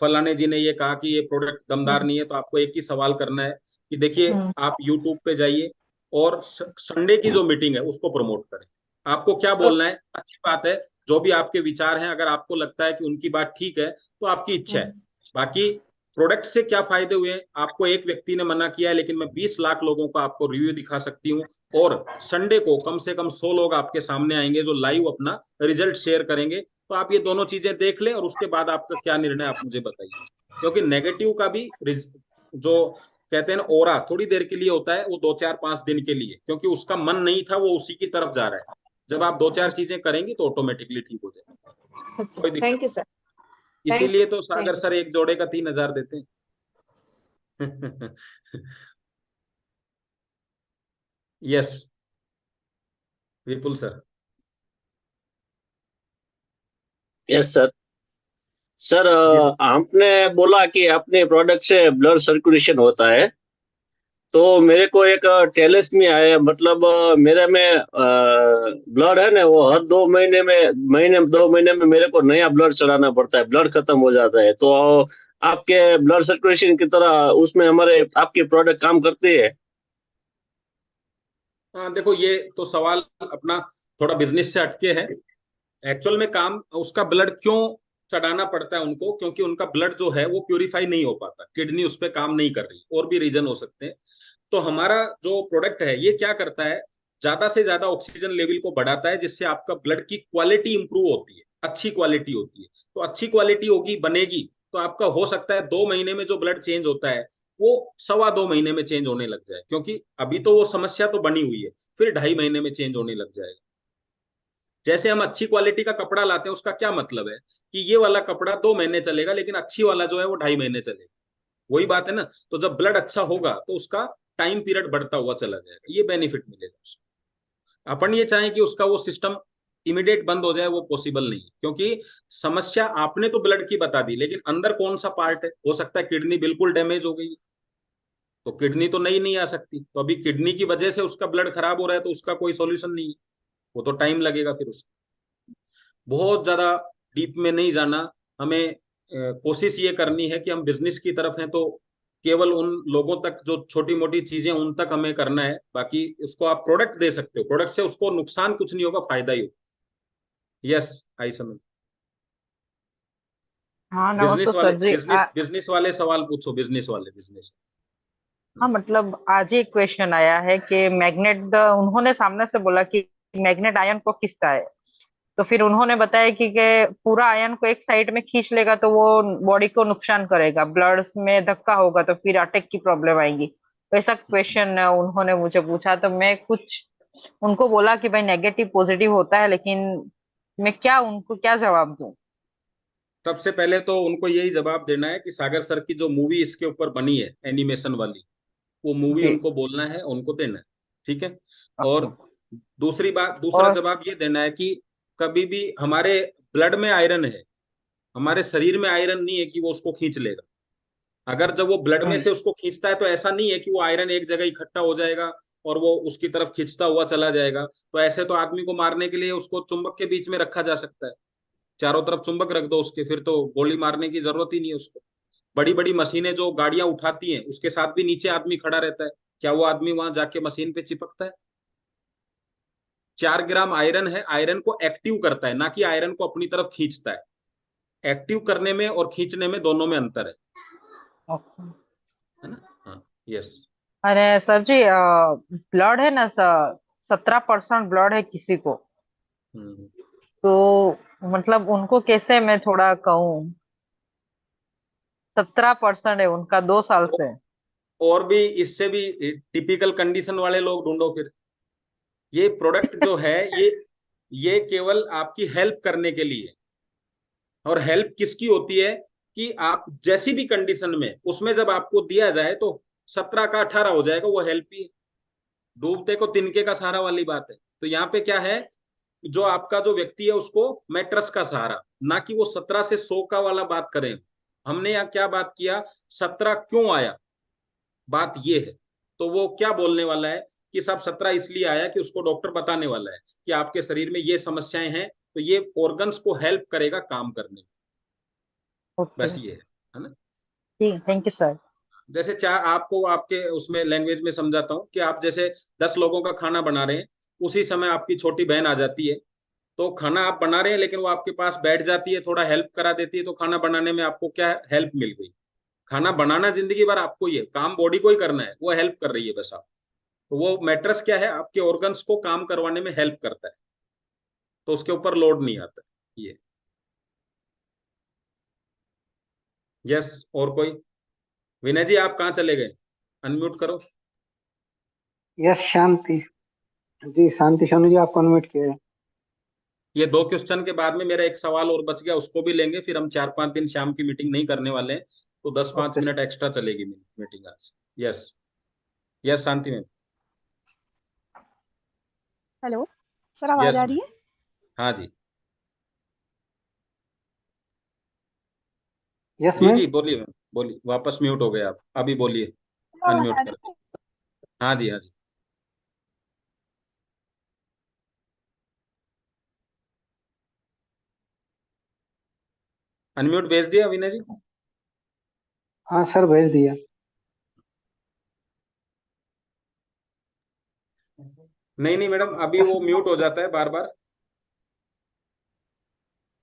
फलाने जी ने ये कहा कि ये प्रोडक्ट दमदार हम्म, नहीं है। तो आपको एक ही सवाल करना है कि देखिए, हम्म, आप यूट्यूब पे जाइए और संडे की जो मीटिंग है उसको प्रमोट करें। आपको क्या बोलना है, अच्छी बात है, जो भी आपके विचार हैं, अगर आपको लगता है कि उनकी बात ठीक है तो आपकी इच्छा है। बाकी प्रोडक्ट से क्या फायदे हुए हैं, आपको एक व्यक्ति ने मना किया है, लेकिन मैं 20 लाख लोगों को आपको रिव्यू दिखा सकती हूँ। और संडे को कम से कम 100 लोग आपके सामने आएंगे जो लाइव अपना रिजल्ट शेयर करेंगे। तो आप ये दोनों चीजें देख लें और उसके बाद आपका क्या निर्णय आप मुझे बताइए। क्योंकि नेगेटिव का भी जो कहते हैं ना ओरा, थोड़ी देर के लिए होता है, वो 2 4 5 दिन के लिए, क्योंकि उसका मन नहीं था, वो उसी की तरफ जा रहा है। जब आप 2 4 चीजें करेंगी तो ऑटोमेटिकली ठीक हो जाएगा, कोई दिक्कत थैंक यू सर। नहीं। थैंक इसीलिए तो थैंक सागर सर एक जोड़े का 3,000 देते हैं। यस विपुल सर। Yes sir. सर जी आपने बोला कि अपने प्रोडक्ट से ब्लड सर्कुलेशन होता है, तो मेरे को एक टेलिस्मी आया, मतलब मेरे में ब्लड है ना, वो हर 2 महीने में मेरे को नया ब्लड चढ़ाना पड़ता है, ब्लड खत्म हो जाता है। तो आपके ब्लड सर्कुलेशन की तरह उसमें हमारे आपके प्रोडक्ट काम करते हैं? हाँ, देखो ये तो सवाल अपना थोड़ा बिजनेस से हटके है। एक्चुअल में काम उसका ब्लड क्यों चढ़ाना पड़ता है उनको, क्योंकि उनका ब्लड जो है वो प्यूरिफाई नहीं हो पाता, किडनी उस पर काम नहीं कर रही, और भी रीजन हो सकते हैं। तो हमारा जो प्रोडक्ट है ये क्या करता है, ज्यादा से ज्यादा ऑक्सीजन लेवल को बढ़ाता है, जिससे आपका ब्लड की क्वालिटी इंप्रूव होती है, अच्छी क्वालिटी होती है। तो अच्छी क्वालिटी होगी, बनेगी, तो आपका हो सकता है 2 महीने में जो ब्लड चेंज होता है वो 2.25 महीने में चेंज होने लग जाए, क्योंकि अभी तो वो समस्या तो बनी हुई है, फिर 2.5 महीने में चेंज होने लग जाएगा। जैसे हम अच्छी क्वालिटी का कपड़ा लाते हैं, उसका क्या मतलब है कि ये वाला कपड़ा 2 महीने चलेगा, लेकिन अच्छी वाला जो है वो 2.5 महीने चलेगा। वही बात है ना। तो जब ब्लड अच्छा होगा तो उसका टाइम पीरियड बढ़ता हुआ चला जाएगा, ये बेनिफिट मिलेगा उसको। अपन ये चाहें कि उसका वो सिस्टम इमीडिएट बंद हो जाए, वो पॉसिबल नहीं है, क्योंकि समस्या आपने तो ब्लड की बता दी, लेकिन अंदर कौन सा पार्ट है, हो सकता है किडनी बिल्कुल डैमेज हो गई, तो किडनी तो नई नहीं आ सकती। तो अभी किडनी की वजह से उसका ब्लड खराब हो रहा है, तो उसका कोई सॉल्यूशन नहीं है, वो तो टाइम लगेगा फिर उसको। बहुत ज्यादा डीप में नहीं जाना हमें। कोशिश ये करनी है कि हम बिजनेस की तरफ हैं तो केवल उन लोगों तक जो छोटी मोटी चीजें उन तक हमें करना है, बाकी उसको आप प्रोडक्ट दे सकते हो, प्रोडक्ट से उसको नुकसान कुछ नहीं होगा, फायदा ही होगा। यस, आई समझ। हाँ नमस्ते सर जी। बिजनेस वाले सवाल पूछो, बिजनेस। हाँ मतलब आज ही एक क्वेश्चन आया है कि मैग्नेट उन्होंने सामने से बोला कि मैग्नेट आयन को खींचता है, तो फिर उन्होंने बताया कि पूरा आयन को एक साइड में खींच लेगा तो वो बॉडी को नुकसान करेगा, ब्लड में धक्का होगा तो फिर अटैक की प्रॉब्लम आएगी। तो ऐसा क्वेश्चन उन्होंने मुझे पूछा, तो मैं कुछ उनको बोला कि भाई नेगेटिव पॉजिटिव होता है, लेकिन मैं उनको क्या जवाब दूं? सबसे पहले तो उनको यही जवाब देना है कि सागर सर की जो मूवी इसके ऊपर बनी है एनिमेशन वाली, वो मूवी जी उनको बोलना है, उनको देना है, ठीक है। और ओके। दूसरा और जवाब ये देना है कि कभी भी हमारे ब्लड में आयरन है, हमारे शरीर में आयरन नहीं है कि वो उसको खींच लेगा। अगर जब वो ब्लड में से उसको खींचता है तो ऐसा नहीं है कि वो आयरन एक जगह इकट्ठा हो जाएगा और वो उसकी तरफ खींचता हुआ चला जाएगा। तो ऐसे तो आदमी को मारने के लिए उसको चुंबक के बीच में रखा जा सकता है, चारों तरफ चुंबक रख दो उसके, फिर तो गोली मारने की जरूरत ही नहीं है उसको। बड़ी बड़ी मशीनें जो गाड़ियां उठाती हैं उसके साथ भी नीचे आदमी खड़ा रहता है, क्या वो आदमी वहां जाके मशीन पे चिपकता है? 4 ग्राम आयरन है, आयरन को एक्टिव करता है, ना कि आयरन को अपनी तरफ खींचता है। एक्टिव करने में और खींचने में दोनों में अंतर ओके। है ना? हाँ, यस। अरे सर जी, ब्लड है ना सर, 17% ब्लड है किसी को, तो मतलब उनको कैसे मैं थोड़ा कहूँ, 17% है उनका 2 साल से। और भी इससे भी टिपिकल कंडीशन वाले लोग ढूंढो फिर। ये प्रोडक्ट जो है ये केवल आपकी हेल्प करने के लिए, और हेल्प किसकी होती है कि आप जैसी भी कंडीशन में उसमें जब आपको दिया जाए तो 17 का 18 हो जाएगा, वो हेल्प ही है। डूबते को तिनके का सहारा वाली बात है। तो यहाँ पे क्या है, जो आपका जो व्यक्ति है उसको मैट्रेस का सहारा, ना कि वो 17 से 100 का वाला बात करें। हमने यहाँ क्या बात किया, 17 क्यों आया, बात ये है। तो वो क्या बोलने वाला है कि सब 17 इसलिए आया कि उसको डॉक्टर बताने वाला है कि आपके शरीर में ये समस्याएं हैं, तो ये ऑर्गन्स को हेल्प करेगा काम करने में। ओके बस ये है ना। ठीक, थैंक यू सर। जैसे चार आपको आपके उसमें लैंग्वेज में समझाता हूँ कि आप जैसे 10 लोगों का खाना बना रहे हैं, उसी समय आपकी छोटी बहन आ जाती है, तो खाना आप बना रहे हैं लेकिन वो आपके पास बैठ जाती है, थोड़ा हेल्प करा देती है, तो खाना बनाने में आपको क्या हेल्प मिल गई। खाना बनाना जिंदगी भर आपको ही है, काम बॉडी को ही करना है, वो हेल्प कर रही है बस आप। तो वो मैट्रेस क्या है, आपके ऑर्गन्स को काम करवाने में हेल्प करता है, तो उसके ऊपर लोड नहीं आता ये। यस, और कोई? विनय जी आप कहाँ चले गए, अनम्यूट करो। यस शांति जी, शांति सोनू जी आपको अनम्यूट किया है। ये 2 क्वेश्चन के बाद में मेरा एक सवाल और बच गया, उसको भी लेंगे, फिर हम 4-5 दिन शाम की मीटिंग नहीं करने वाले हैं, तो 10-5 ओके मिनट एक्स्ट्रा चलेगी मीटिंग आज। यस, यस शांति मैम। हेलो सर, आवाज यस आ मैम, रही है? हाँ जी। यस जी मैम। जी बोलिए मैम, बोलिए, वापस म्यूट हो गए आप, अभी बोलिए, आवाज अनम्यूट आ कर रही दिए। है? हाँ जी, हाँ जी। अनम्यूट भेज दिया विनय जी? हाँ सर भेज दिया। नहीं नहीं मैडम, अभी वो म्यूट हो जाता है बार बार,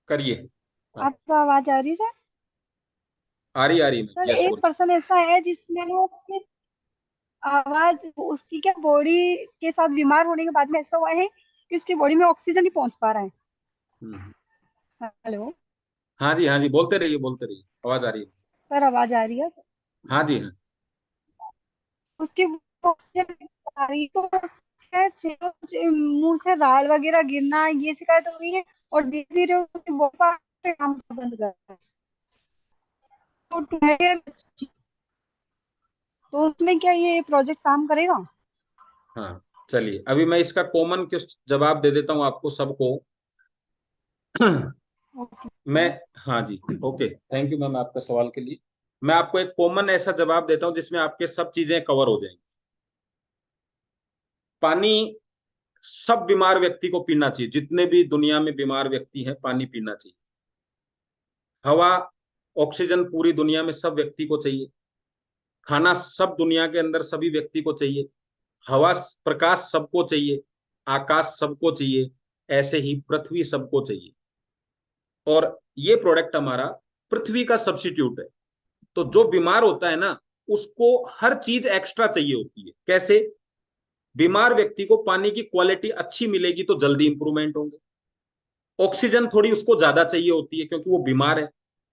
करिए। हाँ, आपको आवाज आ रही है सर? आ रही मैम, सर यस एक बोलिए। पर्सन ऐसा है जिसमें वो अपनी आवाज, उसकी क्या बॉडी के साथ बीमार होने के बाद में ऐसा हुआ है कि उसकी बॉडी में ऑक्सीजन नहीं पहुंच पा रहा है। हम्म। हेलो हाँ जी बोलते रहिए, आवाज आ रही है। सर, आवाज आ रही है? हाँ जी, हाँ। उसकी ऑक्सीजन नहीं आ रही तो मुंह से दाल वगैरह गिरना, ये शिकायत हो रही है। और धीरे धीरे उसकी बॉडी काम करना बंद कर रहा है। तो तो उसमें क्या ये प्रोजेक्ट काम करेगा? हाँ चलिए, अभी मैं इसका कॉमन जवाब दे देता हूँ आपको सबको। ओके। मैं, हाँ जी, ओके, थैंक यू मैम आपके सवाल के लिए। मैं आपको एक कॉमन ऐसा जवाब देता हूँ जिसमें आपके सब चीजें कवर हो जाएंगी। पानी सब बीमार व्यक्ति को पीना चाहिए, जितने भी दुनिया में बीमार व्यक्ति हैं पानी पीना चाहिए। हवा, ऑक्सीजन पूरी दुनिया में सब व्यक्ति को चाहिए। खाना सब दुनिया के अंदर सभी व्यक्ति को चाहिए, हवा प्रकाश सबको चाहिए, आकाश सबको चाहिए, ऐसे ही पृथ्वी सबको चाहिए। और ये प्रोडक्ट हमारा पृथ्वी का सब्स्टिट्यूट है। तो जो बीमार होता है ना, उसको हर चीज एक्स्ट्रा चाहिए होती है। कैसे? बीमार व्यक्ति को पानी की क्वालिटी अच्छी मिलेगी तो जल्दी इंप्रूवमेंट होंगे। ऑक्सीजन थोड़ी उसको ज्यादा चाहिए होती है क्योंकि वो बीमार है,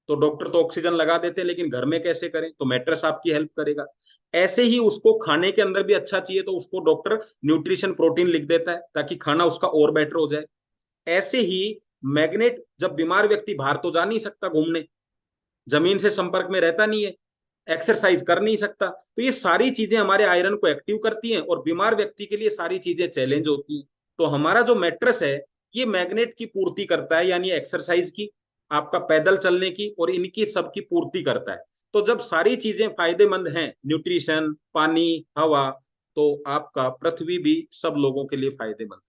तो डॉक्टर तो ऑक्सीजन लगा देते हैं, लेकिन घर में कैसे करें? तो मैट्रेस आपकी हेल्प करेगा। ऐसे ही उसको खाने के अंदर भी अच्छा चाहिए तो उसको डॉक्टर न्यूट्रिशन प्रोटीन लिख देता है ताकि खाना उसका और बेटर हो जाए। ऐसे ही मैग्नेट, जब बीमार व्यक्ति बाहर तो जा नहीं सकता घूमने, जमीन से संपर्क में रहता नहीं है, एक्सरसाइज कर नहीं सकता, तो ये सारी चीजें हमारे आयरन को एक्टिव करती हैं और बीमार व्यक्ति के लिए सारी चीजें चैलेंज होती हैं। तो हमारा जो मैट्रेस है ये मैग्नेट की पूर्ति करता है, यानी एक्सरसाइज की, आपका पैदल चलने की और इनकी सबकी पूर्ति करता है। तो जब सारी चीजें फायदेमंद हैं, न्यूट्रिशन, पानी, हवा, तो आपका पृथ्वी भी सब लोगों के लिए फायदेमंद है।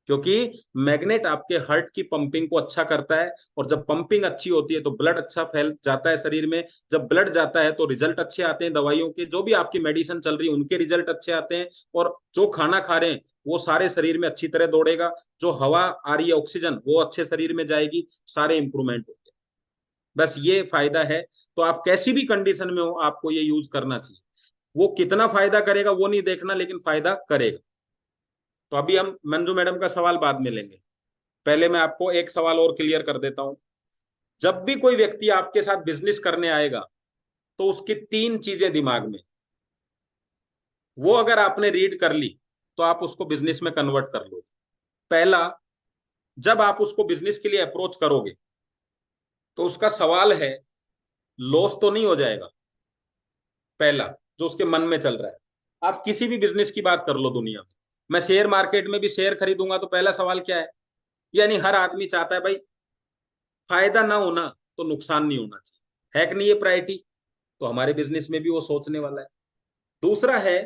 क्योंकि मैग्नेट आपके हार्ट की पंपिंग को अच्छा करता है, और जब पंपिंग अच्छी होती है तो ब्लड अच्छा फैल जाता है शरीर में। जब ब्लड जाता है तो रिजल्ट अच्छे आते हैं दवाइयों के, जो भी आपकी मेडिसिन चल रही है उनके रिजल्ट अच्छे आते हैं, और जो खाना खा रहे हैं वो सारे शरीर में अच्छी तरह दौड़ेगा, जो हवा आ रही है ऑक्सीजन वो अच्छे शरीर में जाएगी, सारे इंप्रूवमेंट होते हैं। बस ये फायदा है। तो आप कैसी भी कंडीशन में हो आपको ये यूज करना चाहिए। वो कितना फायदा करेगा वो नहीं देखना, लेकिन फायदा करेगा। तो अभी हम मंजू मैडम का सवाल बाद में लेंगे, पहले मैं आपको एक सवाल और क्लियर कर देता हूं। जब भी कोई व्यक्ति आपके साथ बिजनेस करने आएगा तो उसकी 3 चीजें दिमाग में, वो अगर आपने रीड कर ली तो आप उसको बिजनेस में कन्वर्ट कर लो। पहला, जब आप उसको बिजनेस के लिए अप्रोच करोगे तो उसका सवाल है लॉस तो नहीं हो जाएगा, पहला जो उसके मन में चल रहा है। आप किसी भी बिजनेस की बात कर लो दुनिया में, मैं शेयर मार्केट में भी शेयर खरीदूंगा तो पहला सवाल क्या है? यानी हर आदमी चाहता है भाई फायदा ना होना तो नुकसान नहीं होना चाहिए, है कि नहीं ये प्रायोरिटी? तो हमारे बिजनेस में भी वो सोचने वाला है। दूसरा है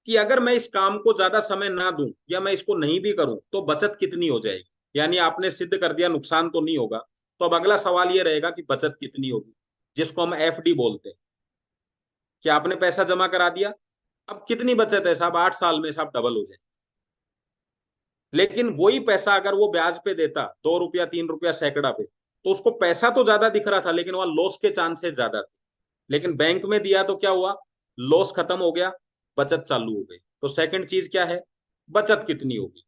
कि अगर मैं इस काम को ज्यादा समय ना दूं या मैं इसको नहीं भी करूं तो बचत कितनी हो जाएगी, यानी आपने सिद्ध कर दिया नुकसान तो नहीं होगा, तो अब अगला सवाल ये रहेगा कि बचत कितनी होगी, जिसको हम एफडी बोलते हैं। कि आपने पैसा जमा करा दिया, अब कितनी बचत है साहब? 8 साल में साहब डबल हो जाए। लेकिन वही पैसा अगर वो ब्याज पे देता, 2 रुपया 3 रुपया सैकड़ा पे, तो उसको पैसा तो ज्यादा दिख रहा था लेकिन वहां लॉस के चांसेस ज्यादा थे। लेकिन बैंक में दिया तो क्या हुआ? लॉस खत्म हो गया, बचत चालू हो गई। तो सेकंड चीज क्या है? बचत कितनी होगी।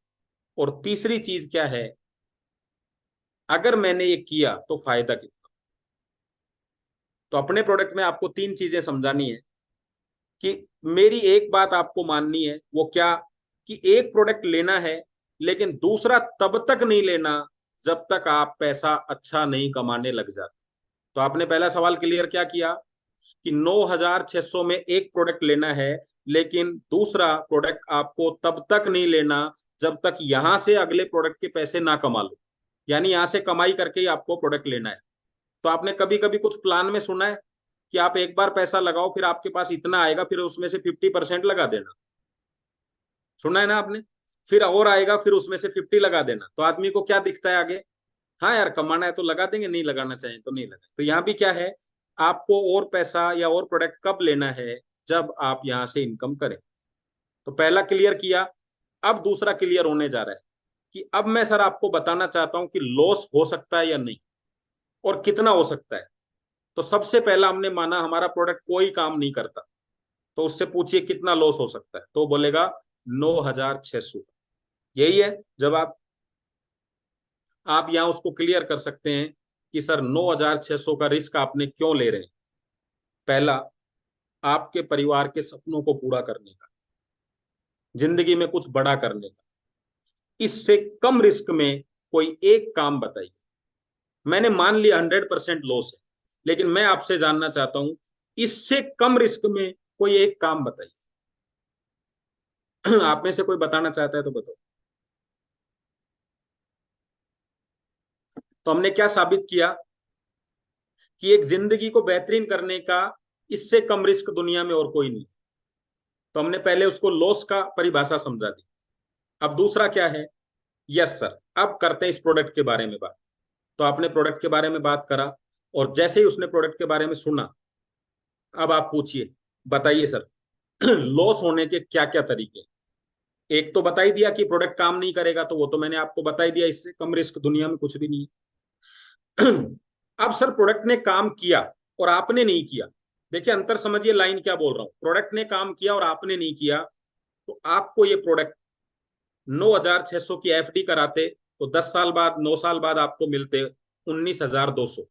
और तीसरी चीज क्या है? अगर मैंने ये किया तो फायदा कितना। तो अपने प्रोडक्ट में आपको 3 चीजें समझानी है कि मेरी एक बात आपको माननी है, वो क्या? कि एक प्रोडक्ट लेना है लेकिन दूसरा तब तक नहीं लेना जब तक आप पैसा अच्छा नहीं कमाने लग जाते। तो आपने पहला सवाल क्लियर क्या किया कि 9,600 में एक प्रोडक्ट लेना है, लेकिन दूसरा प्रोडक्ट आपको तब तक नहीं लेना जब तक यहां से अगले प्रोडक्ट के पैसे ना कमा लो, यानी यहां से कमाई करके ही आपको प्रोडक्ट लेना है। तो आपने कभी कभी कुछ प्लान में सुना है कि आप एक बार पैसा लगाओ फिर आपके पास इतना आएगा, फिर उसमें से 50% लगा देना, सुना है ना आपने? फिर और आएगा फिर उसमें से 50 लगा देना। तो आदमी को क्या दिखता है आगे? हाँ यार कमाना है तो लगा देंगे, नहीं लगाना चाहिए तो नहीं लगा। तो यहाँ भी क्या है, आपको और पैसा या और प्रोडक्ट कब लेना है? जब आप यहाँ से इनकम करें। तो पहला क्लियर किया, अब दूसरा क्लियर होने जा रहा है कि अब मैं सर आपको बताना चाहता हूं कि लॉस हो सकता है या नहीं और कितना हो सकता है। तो सबसे पहला हमने माना हमारा प्रोडक्ट कोई काम नहीं करता, तो उससे पूछिए कितना लॉस हो सकता है, तो बोलेगा 9,600। यही है जवाब। आप यहां उसको क्लियर कर सकते हैं कि सर 9,600 का रिस्क आपने क्यों ले रहे हैं। पहला, आपके परिवार के सपनों को पूरा करने का, जिंदगी में कुछ बड़ा करने का। इससे कम रिस्क में कोई एक काम बताइए। मैंने मान लिया 100% लॉस है, लेकिन मैं आपसे जानना चाहता हूं इससे कम रिस्क में कोई एक काम बताइए। आप में से कोई बताना चाहता है तो बताओ। तो हमने क्या साबित किया कि एक जिंदगी को बेहतरीन करने का इससे कम रिस्क दुनिया में और कोई नहीं। तो हमने पहले उसको लॉस का परिभाषा समझा दी। अब दूसरा क्या है? यस सर, अब करते हैं इस प्रोडक्ट के बारे में बात। तो आपने प्रोडक्ट के बारे में बात करा और जैसे ही उसने प्रोडक्ट के बारे में सुना, अब आप पूछिए बताइए सर, लॉस होने के क्या क्या तरीके? एक तो बता ही दिया कि प्रोडक्ट काम नहीं करेगा, तो वो तो मैंने आपको बता ही दिया, इससे कम रिस्क दुनिया में कुछ भी नहीं है। अब सर प्रोडक्ट ने काम किया और आपने नहीं किया, देखिए अंतर समझिए, लाइन क्या बोल रहा हूं, प्रोडक्ट ने काम किया और आपने नहीं किया, तो आपको ये प्रोडक्ट 9,600 की एफडी कराते तो 10 साल बाद, 9 साल बाद आपको मिलते 19,200।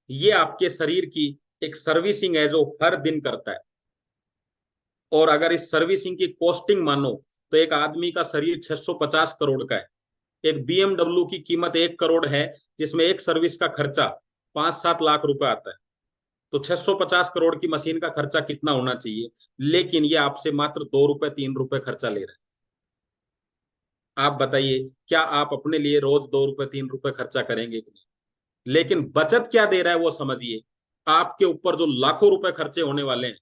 ये आपके शरीर की एक सर्विसिंग है जो हर दिन करता है। और अगर इस सर्विसिंग की कॉस्टिंग मानो तो एक आदमी का शरीर 650 करोड़ का है। एक बीएमडब्ल्यू की कीमत 1 करोड़ है, जिसमें एक सर्विस का खर्चा 5-7 लाख रुपए आता है। तो 650 करोड़ की मशीन का खर्चा कितना होना चाहिए? लेकिन ये आपसे मात्र 2 रुपए 3 रुपए खर्चा ले रहा है। आप बताइए, क्या आप अपने लिए रोज 2 रुपए 3 रुपए खर्चा करेंगे कि नहीं? लेकिन बचत क्या दे रहा है वो समझिए, आपके ऊपर जो लाखों रुपए खर्चे होने वाले हैं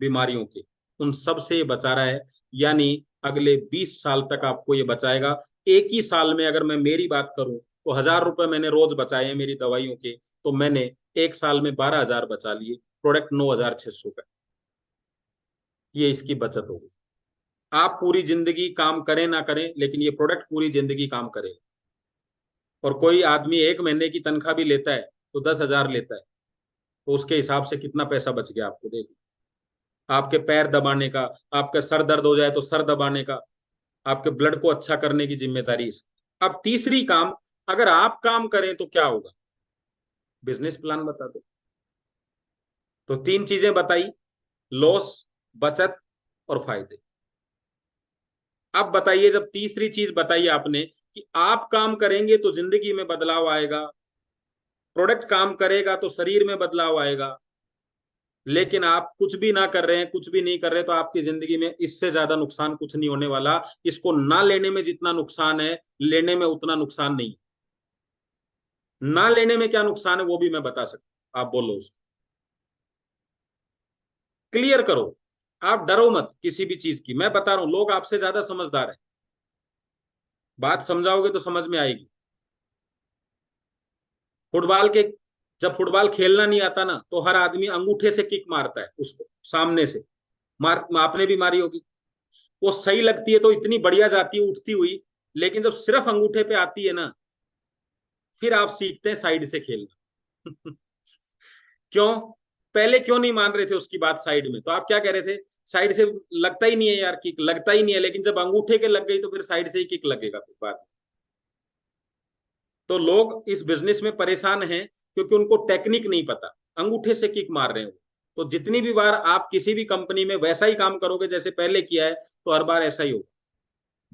बीमारियों के, उन सब से ये बचा रहा है। यानी अगले 20 साल तक आपको ये बचाएगा। एक ही साल में अगर मैं मेरी बात करूं तो 1,000 रुपए मैंने रोज बचाए हैं मेरी दवाइयों के, तो मैंने एक साल में 12,000 बचा लिए। प्रोडक्ट 9,600 का, ये इसकी बचत होगी। आप पूरी जिंदगी काम करें ना करें, लेकिन ये प्रोडक्ट पूरी जिंदगी काम करे। और कोई आदमी 1 महीने की तनख्वाह भी लेता है तो 10,000 लेता है, तो उसके हिसाब से कितना पैसा बच गया आपको देखो। आपके पैर दबाने का, आपका सर दर्द हो जाए तो सर दबाने का, आपके ब्लड को अच्छा करने की जिम्मेदारी इसकी। अब तीसरी काम, अगर आप काम करें तो क्या होगा? बिजनेस प्लान बता दो। तो 3 चीजें बताई, लॉस, बचत और फायदे। अब बताइए, जब तीसरी चीज बताई आपने कि आप काम करेंगे तो जिंदगी में बदलाव आएगा, प्रोडक्ट काम करेगा तो शरीर में बदलाव आएगा, लेकिन आप कुछ भी ना कर रहे हैं, कुछ भी नहीं कर रहे, तो आपकी जिंदगी में इससे ज्यादा नुकसान कुछ नहीं होने वाला। इसको ना लेने में जितना नुकसान है, लेने में उतना नुकसान नहीं। ना लेने में क्या नुकसान है वो भी मैं बता सकता, आप बोलो उसको, क्लियर करो। आप डरो मत किसी भी चीज की, मैं बता रहा हूं, लोग आपसे ज्यादा समझदार हैं, बात समझाओगे तो समझ में आएगी। फुटबॉल के, जब फुटबॉल खेलना नहीं आता ना, तो हर आदमी अंगूठे से किक मारता है उसको सामने से, मार, आपने भी मारी होगी। वो सही लगती है तो इतनी बढ़िया जाती है उठती हुई, लेकिन जब सिर्फ अंगूठे पे आती है ना, फिर आप सीखते हैं साइड से खेलना। क्यों? पहले क्यों नहीं मान रहे थे उसकी बात साइड में? तो आप क्या कह रहे थे, साइड से लगता ही नहीं है यार, किक लगता ही नहीं है। लेकिन जब अंगूठे के लग गई तो फिर साइड से ही किक लगेगा फिर बाद में। तो लोग इस बिजनेस में परेशान हैं क्योंकि उनको टेक्निक नहीं पता, अंगूठे से किक मार रहे हो। तो जितनी भी बार आप किसी भी कंपनी में वैसा ही काम करोगे जैसे पहले किया है, तो हर बार ऐसा ही होगा।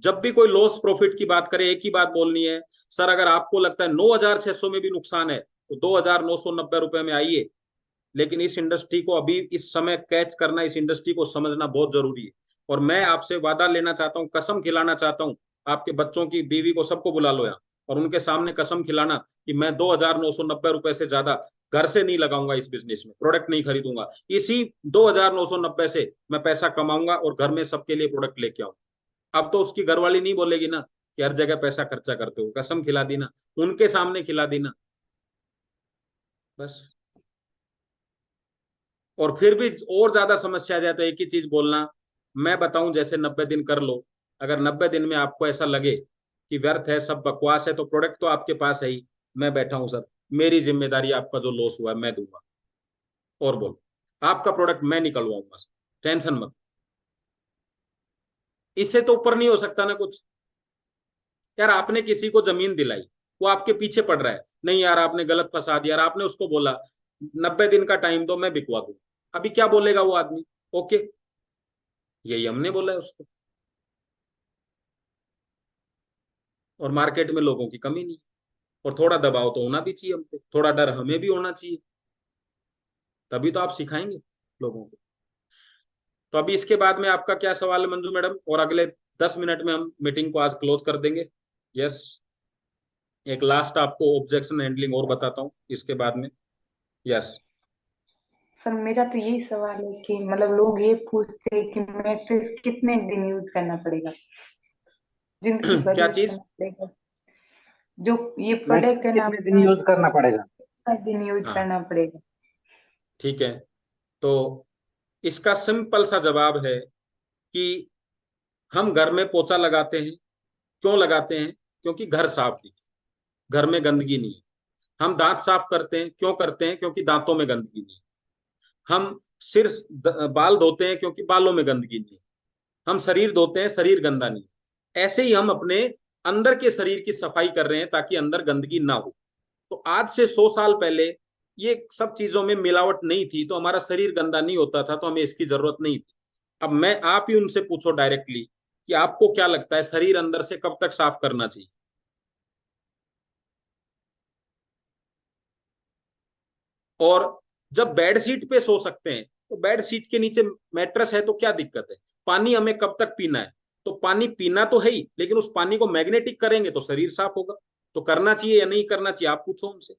जब भी कोई लॉस प्रॉफिट की बात करे, एक ही बात बोलनी है, सर अगर आपको लगता है 9,600 में भी नुकसान है तो 2,990 रुपए में आइए। लेकिन इस इंडस्ट्री को अभी इस समय कैच करना, इस इंडस्ट्री को समझना बहुत जरूरी है। और मैं आपसे वादा लेना चाहता हूँ, कसम खिलाना चाहता हूँ, आपके बच्चों की, बीवी को, सबको बुला लो यहाँ और उनके सामने कसम खिलाना कि मैं 2,990 रुपए से ज्यादा घर से नहीं लगाऊंगा इस बिजनेस में, प्रोडक्ट नहीं खरीदूंगा। इसी 2,990 से मैं पैसा कमाऊंगा और घर में सबके लिए प्रोडक्ट लेके आऊंगा। अब तो उसकी घरवाली नहीं बोलेगी ना कि हर जगह पैसा खर्चा करते हो, कसम खिला दी ना, उनके सामने खिला दी ना, बस। और फिर भी और ज्यादा समस्या आ जाए तो एक ही चीज बोलना, मैं बताऊं जैसे 90 दिन कर लो। अगर 90 दिन में आपको ऐसा लगे कि व्यर्थ है, सब बकवास है, तो प्रोडक्ट तो आपके पास है ही, मैं बैठा हूं सर, मेरी जिम्मेदारी, आपका जो लॉस हुआ है मैं दूंगा। और बोलो, आपका प्रोडक्ट मैं निकलवाऊंगा, टेंशन मत। इससे तो ऊपर नहीं हो सकता ना कुछ। यार आपने किसी को जमीन दिलाई, वो आपके पीछे पड़ रहा है, नहीं यार आपने गलत फंसा दिया, यार आपने उसको बोला 90 दिन का टाइम दो मैं बिकवा दूं, अभी क्या बोलेगा वो आदमी? ओके, यही हमने बोला है उसको। और मार्केट में लोगों की कमी नहीं, और थोड़ा दबाव तो होना भी चाहिए हम पे, थोड़ा डर हमें भी होना चाहिए, तभी तो आप सिखाएंगे लोगों को। तो अभी इसके बाद में आपका क्या सवाल है मंजू मैडम? और अगले 10 मिनट में हम मीटिंग को आज क्लोज कर देंगे। यस, एक लास्ट आपको ऑब्जेक्शन हैंडलिंग और बताता हूँ इसके बाद में। यस सर मेरा तो यही सवाल है कि मतलब लोग ये पूछते हैं कि मैट्रिक्स कितने दिन यूज करना पड़ेगा, जिंदगी भर क्या यूज चीज? करना पड़ेगा? जो ये प्रोडक्ट है ना, कितने दिन यूज करना पड़ेगा? कितना दिन यूज हाँ करना पड़ेगा? ठीक है, तो इसका सिंपल सा जवाब है कि हम घर में पोछा लगाते हैं, क्यों लगाते हैं? क्योंकि घर साफ दिखे, घर में गंदगी नहीं है। हम दांत साफ करते हैं, क्यों करते हैं? क्योंकि दांतों में गंदगी नहीं है। हम सिर बाल धोते हैं क्योंकि बालों में गंदगी नहीं है। हम शरीर धोते हैं, शरीर गंदा नहीं है। ऐसे ही हम अपने अंदर के शरीर की सफाई कर रहे हैं ताकि अंदर गंदगी ना हो। तो आज से 100 साल पहले ये सब चीजों में मिलावट नहीं थी, तो हमारा शरीर गंदा नहीं होता था, तो हमें इसकी जरूरत नहीं थी। अब मैं आप ही उनसे पूछो डायरेक्टली कि आपको क्या लगता है शरीर अंदर से कब तक साफ करना चाहिए? और जब बेड शीट पे सो सकते हैं तो बेड शीट के नीचे मैट्रेस है तो क्या दिक्कत है? पानी हमें कब तक पीना है? तो पानी पीना तो है ही, लेकिन उस पानी को मैग्नेटिक करेंगे तो शरीर साफ होगा। तो करना चाहिए या नहीं करना चाहिए, आप पूछो हमसे।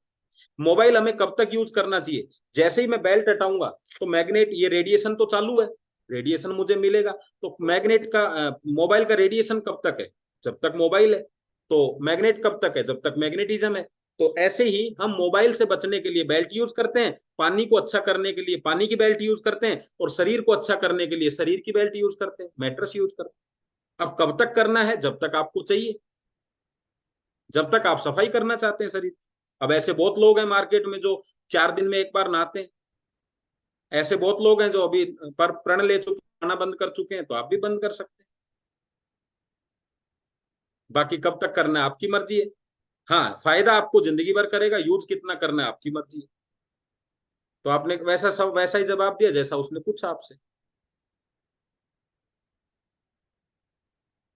मोबाइल हमें कब तक यूज करना चाहिए? जैसे ही मैं बेल्ट हटाऊंगा तो मैग्नेट, ये रेडिएशन तो चालू है, रेडिएशन मुझे मिलेगा। तो मैग्नेट का मोबाइल का रेडिएशन कब तक है? जब तक मोबाइल है। तो मैग्नेट कब तक है? जब तक मैग्नेटिज्म है। तो ऐसे ही हम मोबाइल से बचने के लिए बेल्ट यूज करते हैं, पानी को अच्छा करने के लिए पानी की बेल्ट यूज करते हैं, और शरीर को अच्छा करने के लिए शरीर की बेल्ट यूज करते हैं, मैट्रेस यूज करते हैं। अब कब तक करना है? जब तक आपको चाहिए, जब तक आप सफाई करना चाहते हैं शरीर। अब ऐसे बहुत लोग हैं मार्केट में जो 4 दिन में एक बार नहाते हैं। ऐसे बहुत लोग हैं जो अभी पर प्रण ले चुके, खाना बंद कर चुके हैं, तो आप भी बंद कर सकते हैं। बाकी कब तक करना है आपकी मर्जी है। हाँ, फायदा आपको जिंदगी भर करेगा, यूज कितना करना है आपकी मर्जी है। तो आपने वैसा सब वैसा ही जवाब दिया जैसा उसने पूछा आपसे।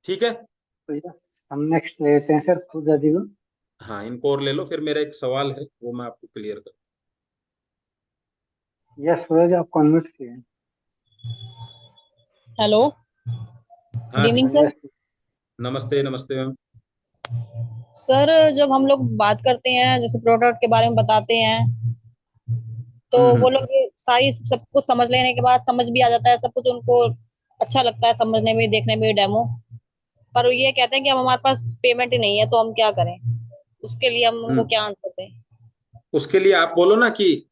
ठीक है, तो यस, हम नेक्स्ट लेते हैं सर पूजा जी को। हाँ इनको और ले लो, फिर मेरा एक सवाल है वो मैं आपको क्लियर कर। यस पूजा जी, आप अनम्यूट किए हैं। हेलो, हाँ गुड इवनिंग जी, सर। नमस्ते नमस्ते मैम। सर जब हम लोग बात करते हैं, जैसे प्रोडक्ट के बारे में बताते हैं, तो वो लोग ये सारी सब कुछ समझ लेने के बाद समझ भी आ जाता है, सब कुछ उनको अच्छा लगता है समझने में, देखने में डेमो। पर ये कहते हैं कि अब हमारे पास पेमेंट ही नहीं है, तो हम क्या करें? उसके लिए हम उनको क्या आंसर दें? उसके लिए आप बोलो ना कि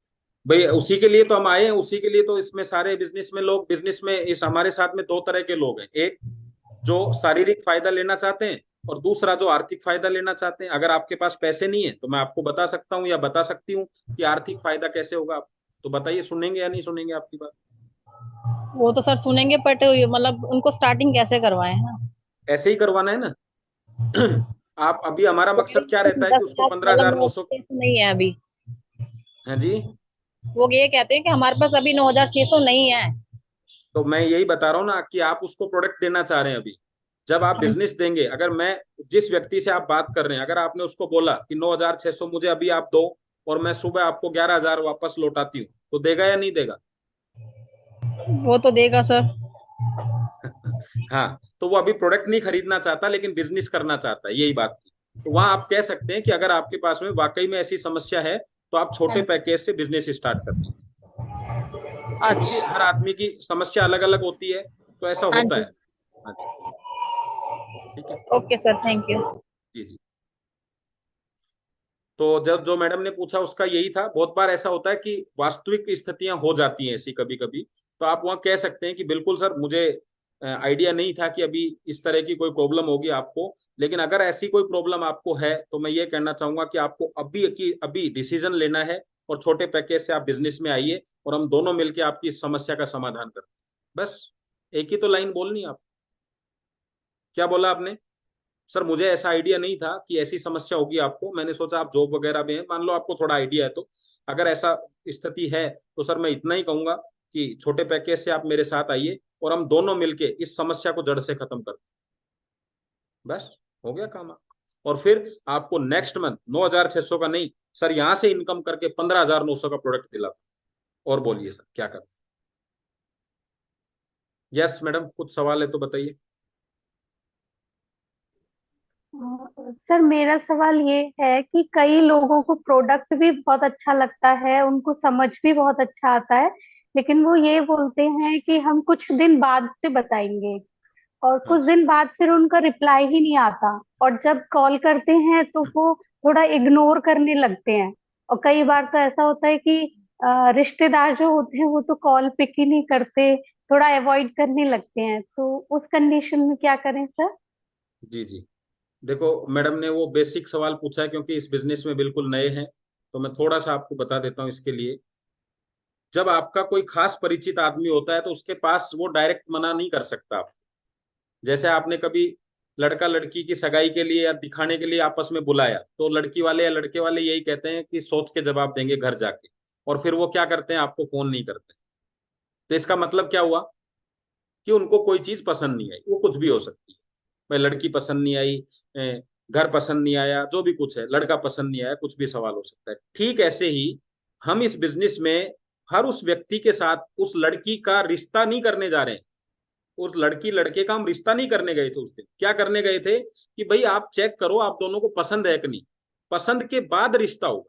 भाई उसी के लिए तो हम आए हैं, उसी के लिए तो इसमें सारे बिजनेस में लोग, बिजनेस में इस हमारे साथ में 2 तरह के लोग हैं। एक जो शारीरिक फायदा लेना चाहते हैं, और दूसरा जो आर्थिक फायदा लेना चाहते हैं। अगर आपके पास पैसे नहीं है तो मैं आपको बता सकता हूँ या बता सकती हूँ कि आर्थिक फायदा कैसे होगा। आप तो बताइए, सुनेंगे या नहीं सुनेंगे आपकी बात? वो तो सर सुनेंगे, बट मतलब उनको स्टार्टिंग कैसे करवाएं ना? ऐसे ही करवाना है ना। आप अभी, हमारा मकसद क्या रहता है कि 10 उसको लाख मतलब 15,900। 9,600 नहीं है अभी। हाँ जी, वो ये कहते हैं कि हमारे पास अभी 9,600 नहीं है। तो मैं यही बता रहा हूँ ना कि आप उसको प्रोडक्ट देना चाह रहे हैं अभी। जब आप बिजनेस देंगे, अगर मैं जिस व्यक्ति से आप बात कर रहे हैं, अगर आपने उसको बोला कि 9,600 मुझे अभी आप दो और मैं सुबह आपको 11,000 वापस लौटाती हूँ, तो देगा या नहीं देगा? वो तो देगा सर। हाँ, तो वो अभी प्रोडक्ट नहीं खरीदना चाहता लेकिन बिजनेस करना चाहता है, यही बात थी। तो वहां आप कह सकते हैं कि अगर आपके पास में वाकई में ऐसी समस्या है तो आप छोटे पैकेज से बिजनेस स्टार्ट कर दीजिए। क्योंकि हर आदमी की समस्या अलग अलग होती है, तो ऐसा हाँ होता जी। है। हाँ जी, ठीक है। Okay sir, thank you. जी जी। तो जब जो मैडम ने पूछा उसका यही था। बहुत बार ऐसा होता है कि वास्तविक स्थितियां हो जाती हैं ऐसी कभी कभी, तो आप वहाँ कह सकते हैं कि बिल्कुल सर, मुझे आइडिया नहीं था कि अभी इस तरह की कोई प्रॉब्लम होगी आपको, लेकिन अगर ऐसी कोई प्रॉब्लम आपको है तो मैं ये कहना चाहूंगा कि आपको अभी की अभी डिसीजन लेना है और छोटे पैकेज से आप बिजनेस में आइए और हम दोनों मिलकर आपकी इस समस्या का समाधान करें। बस एक ही तो लाइन बोलनी है आप। क्या बोला आपने? सर मुझे ऐसा आइडिया नहीं था कि ऐसी समस्या होगी आपको, मैंने सोचा आप जॉब वगैरह में हैं, मान लो आपको थोड़ा आइडिया है। तो अगर ऐसा स्थिति है तो सर मैं इतना ही कहूंगा कि छोटे पैकेज से आप मेरे साथ आइए और हम दोनों मिलके इस समस्या को जड़ से खत्म कर दें। बस हो गया काम आपका। और फिर आपको नेक्स्ट मंथ 9,600 का नहीं सर, यहां से इनकम करके 15,900 का प्रोडक्ट दिला। और बोलिए सर क्या करते? यस मैडम, कुछ सवाल है तो बताइए। सर मेरा सवाल ये है कि कई लोगों को प्रोडक्ट भी बहुत अच्छा लगता है, उनको समझ भी बहुत अच्छा आता है, लेकिन वो ये बोलते हैं कि हम कुछ दिन बाद से बताएंगे, और कुछ दिन बाद फिर उनका रिप्लाई ही नहीं आता, और जब कॉल करते हैं तो वो थोड़ा इग्नोर करने लगते हैं। और कई बार तो ऐसा होता है कि रिश्तेदार जो होते हैं वो तो कॉल पिक ही नहीं करते, थोड़ा अवॉइड करने लगते हैं, तो उस कंडीशन में क्या करें सर? जी जी, देखो मैडम ने वो बेसिक सवाल पूछा है, क्योंकि इस बिजनेस में बिल्कुल नए हैं, तो मैं थोड़ा सा आपको बता देता हूँ इसके लिए। जब आपका कोई खास परिचित आदमी होता है तो उसके पास वो डायरेक्ट मना नहीं कर सकता आप। जैसे आपने कभी लड़का लड़की की सगाई के लिए या दिखाने के लिए आपस में बुलाया, तो लड़की वाले या लड़के वाले यही कहते हैं कि सोच के जवाब देंगे घर जाके, और फिर वो क्या करते हैं, आपको फोन नहीं करते। तो इसका मतलब क्या हुआ कि उनको कोई चीज पसंद नहीं आई, वो कुछ भी हो सकती है। भाई लड़की पसंद नहीं आई, घर पसंद नहीं आया, जो भी कुछ है, लड़का पसंद नहीं आया, कुछ भी सवाल हो सकता है। ठीक ऐसे ही हम इस बिजनेस में हर उस व्यक्ति के साथ उस लड़की का रिश्ता नहीं करने जा रहे हैं। उस लड़की लड़के का हम रिश्ता नहीं करने गए थे। उस दिन क्या करने गए थे कि भाई आप चेक करो आप दोनों को पसंद है कि नहीं, पसंद के बाद रिश्ता होगा।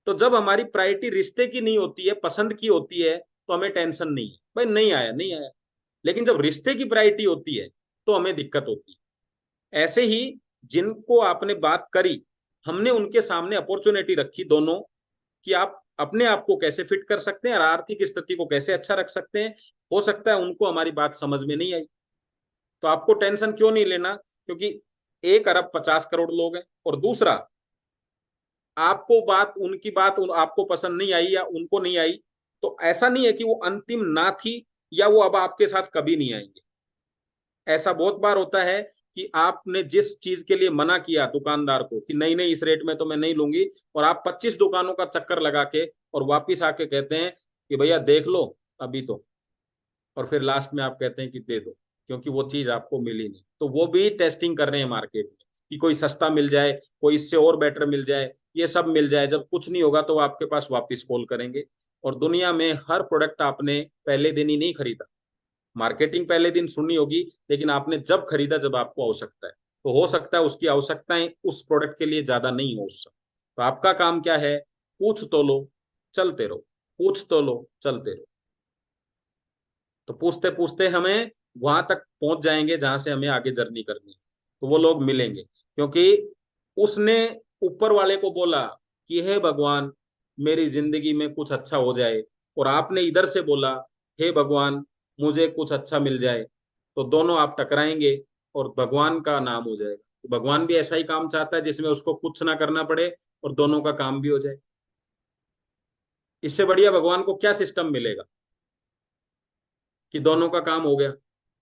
तो जब हमारी प्रायोरिटी रिश्ते की नहीं होती है, पसंद की होती है, तो हमें टेंशन नहीं है, भाई नहीं आया नहीं आया। लेकिन जब रिश्ते की प्रायोरिटी होती है तो हमें दिक्कत होती है। ऐसे ही जिनको आपने बात करी, हमने उनके सामने अपॉर्चुनिटी रखी दोनों, कि आप अपने आप को कैसे फिट कर सकते हैं और आर्थिक स्थिति को कैसे अच्छा रख सकते हैं। हो सकता है उनको हमारी बात समझ में नहीं आई, तो आपको टेंशन क्यों नहीं लेना, क्योंकि 1 अरब 50 करोड़ लोग हैं। और दूसरा, आपको बात उनकी बात आपको पसंद नहीं आई या उनको नहीं आई, तो ऐसा नहीं है कि वो अंतिम ना थी या वो अब आपके साथ कभी नहीं आएंगे। ऐसा बहुत बार होता है कि आपने जिस चीज के लिए मना किया दुकानदार को कि नहीं नहीं इस रेट में तो मैं नहीं लूंगी, और आप 25 दुकानों का चक्कर लगा के और वापिस आके कहते हैं कि भैया देख लो अभी तो, और फिर लास्ट में आप कहते हैं कि दे दो, क्योंकि वो चीज आपको मिली नहीं। तो वो भी टेस्टिंग कर रहे हैं मार्केट में कि कोई सस्ता मिल जाए, कोई इससे और बेटर मिल जाए, ये सब मिल जाए। जब कुछ नहीं होगा तो वो आपके पास वापिस कॉल करेंगे। और दुनिया में हर प्रोडक्ट आपने पहले दिन ही नहीं खरीदा, मार्केटिंग पहले दिन सुनी होगी, लेकिन आपने जब खरीदा जब आपको आवश्यकता है। तो हो सकता है उसकी आवश्यकताएं उस प्रोडक्ट के लिए ज्यादा नहीं हो उस समय। तो आपका काम क्या है, पूछ तो लो चलते रहो, पूछ तो लो चलते रहो। तो पूछते पूछते हमें वहां तक पहुंच जाएंगे जहां से हमें आगे जर्नी करनी है। तो वो लोग मिलेंगे, क्योंकि उसने ऊपर वाले को बोला कि हे भगवान मेरी जिंदगी में कुछ अच्छा हो जाए, और आपने इधर से बोला हे भगवान मुझे कुछ अच्छा मिल जाए। तो दोनों आप टकराएंगे और भगवान का नाम हो जाएगा। तो भगवान भी ऐसा ही काम चाहता है जिसमें उसको कुछ ना करना पड़े और दोनों का काम भी हो जाए। इससे बढ़िया भगवान को क्या सिस्टम मिलेगा कि दोनों का काम हो गया।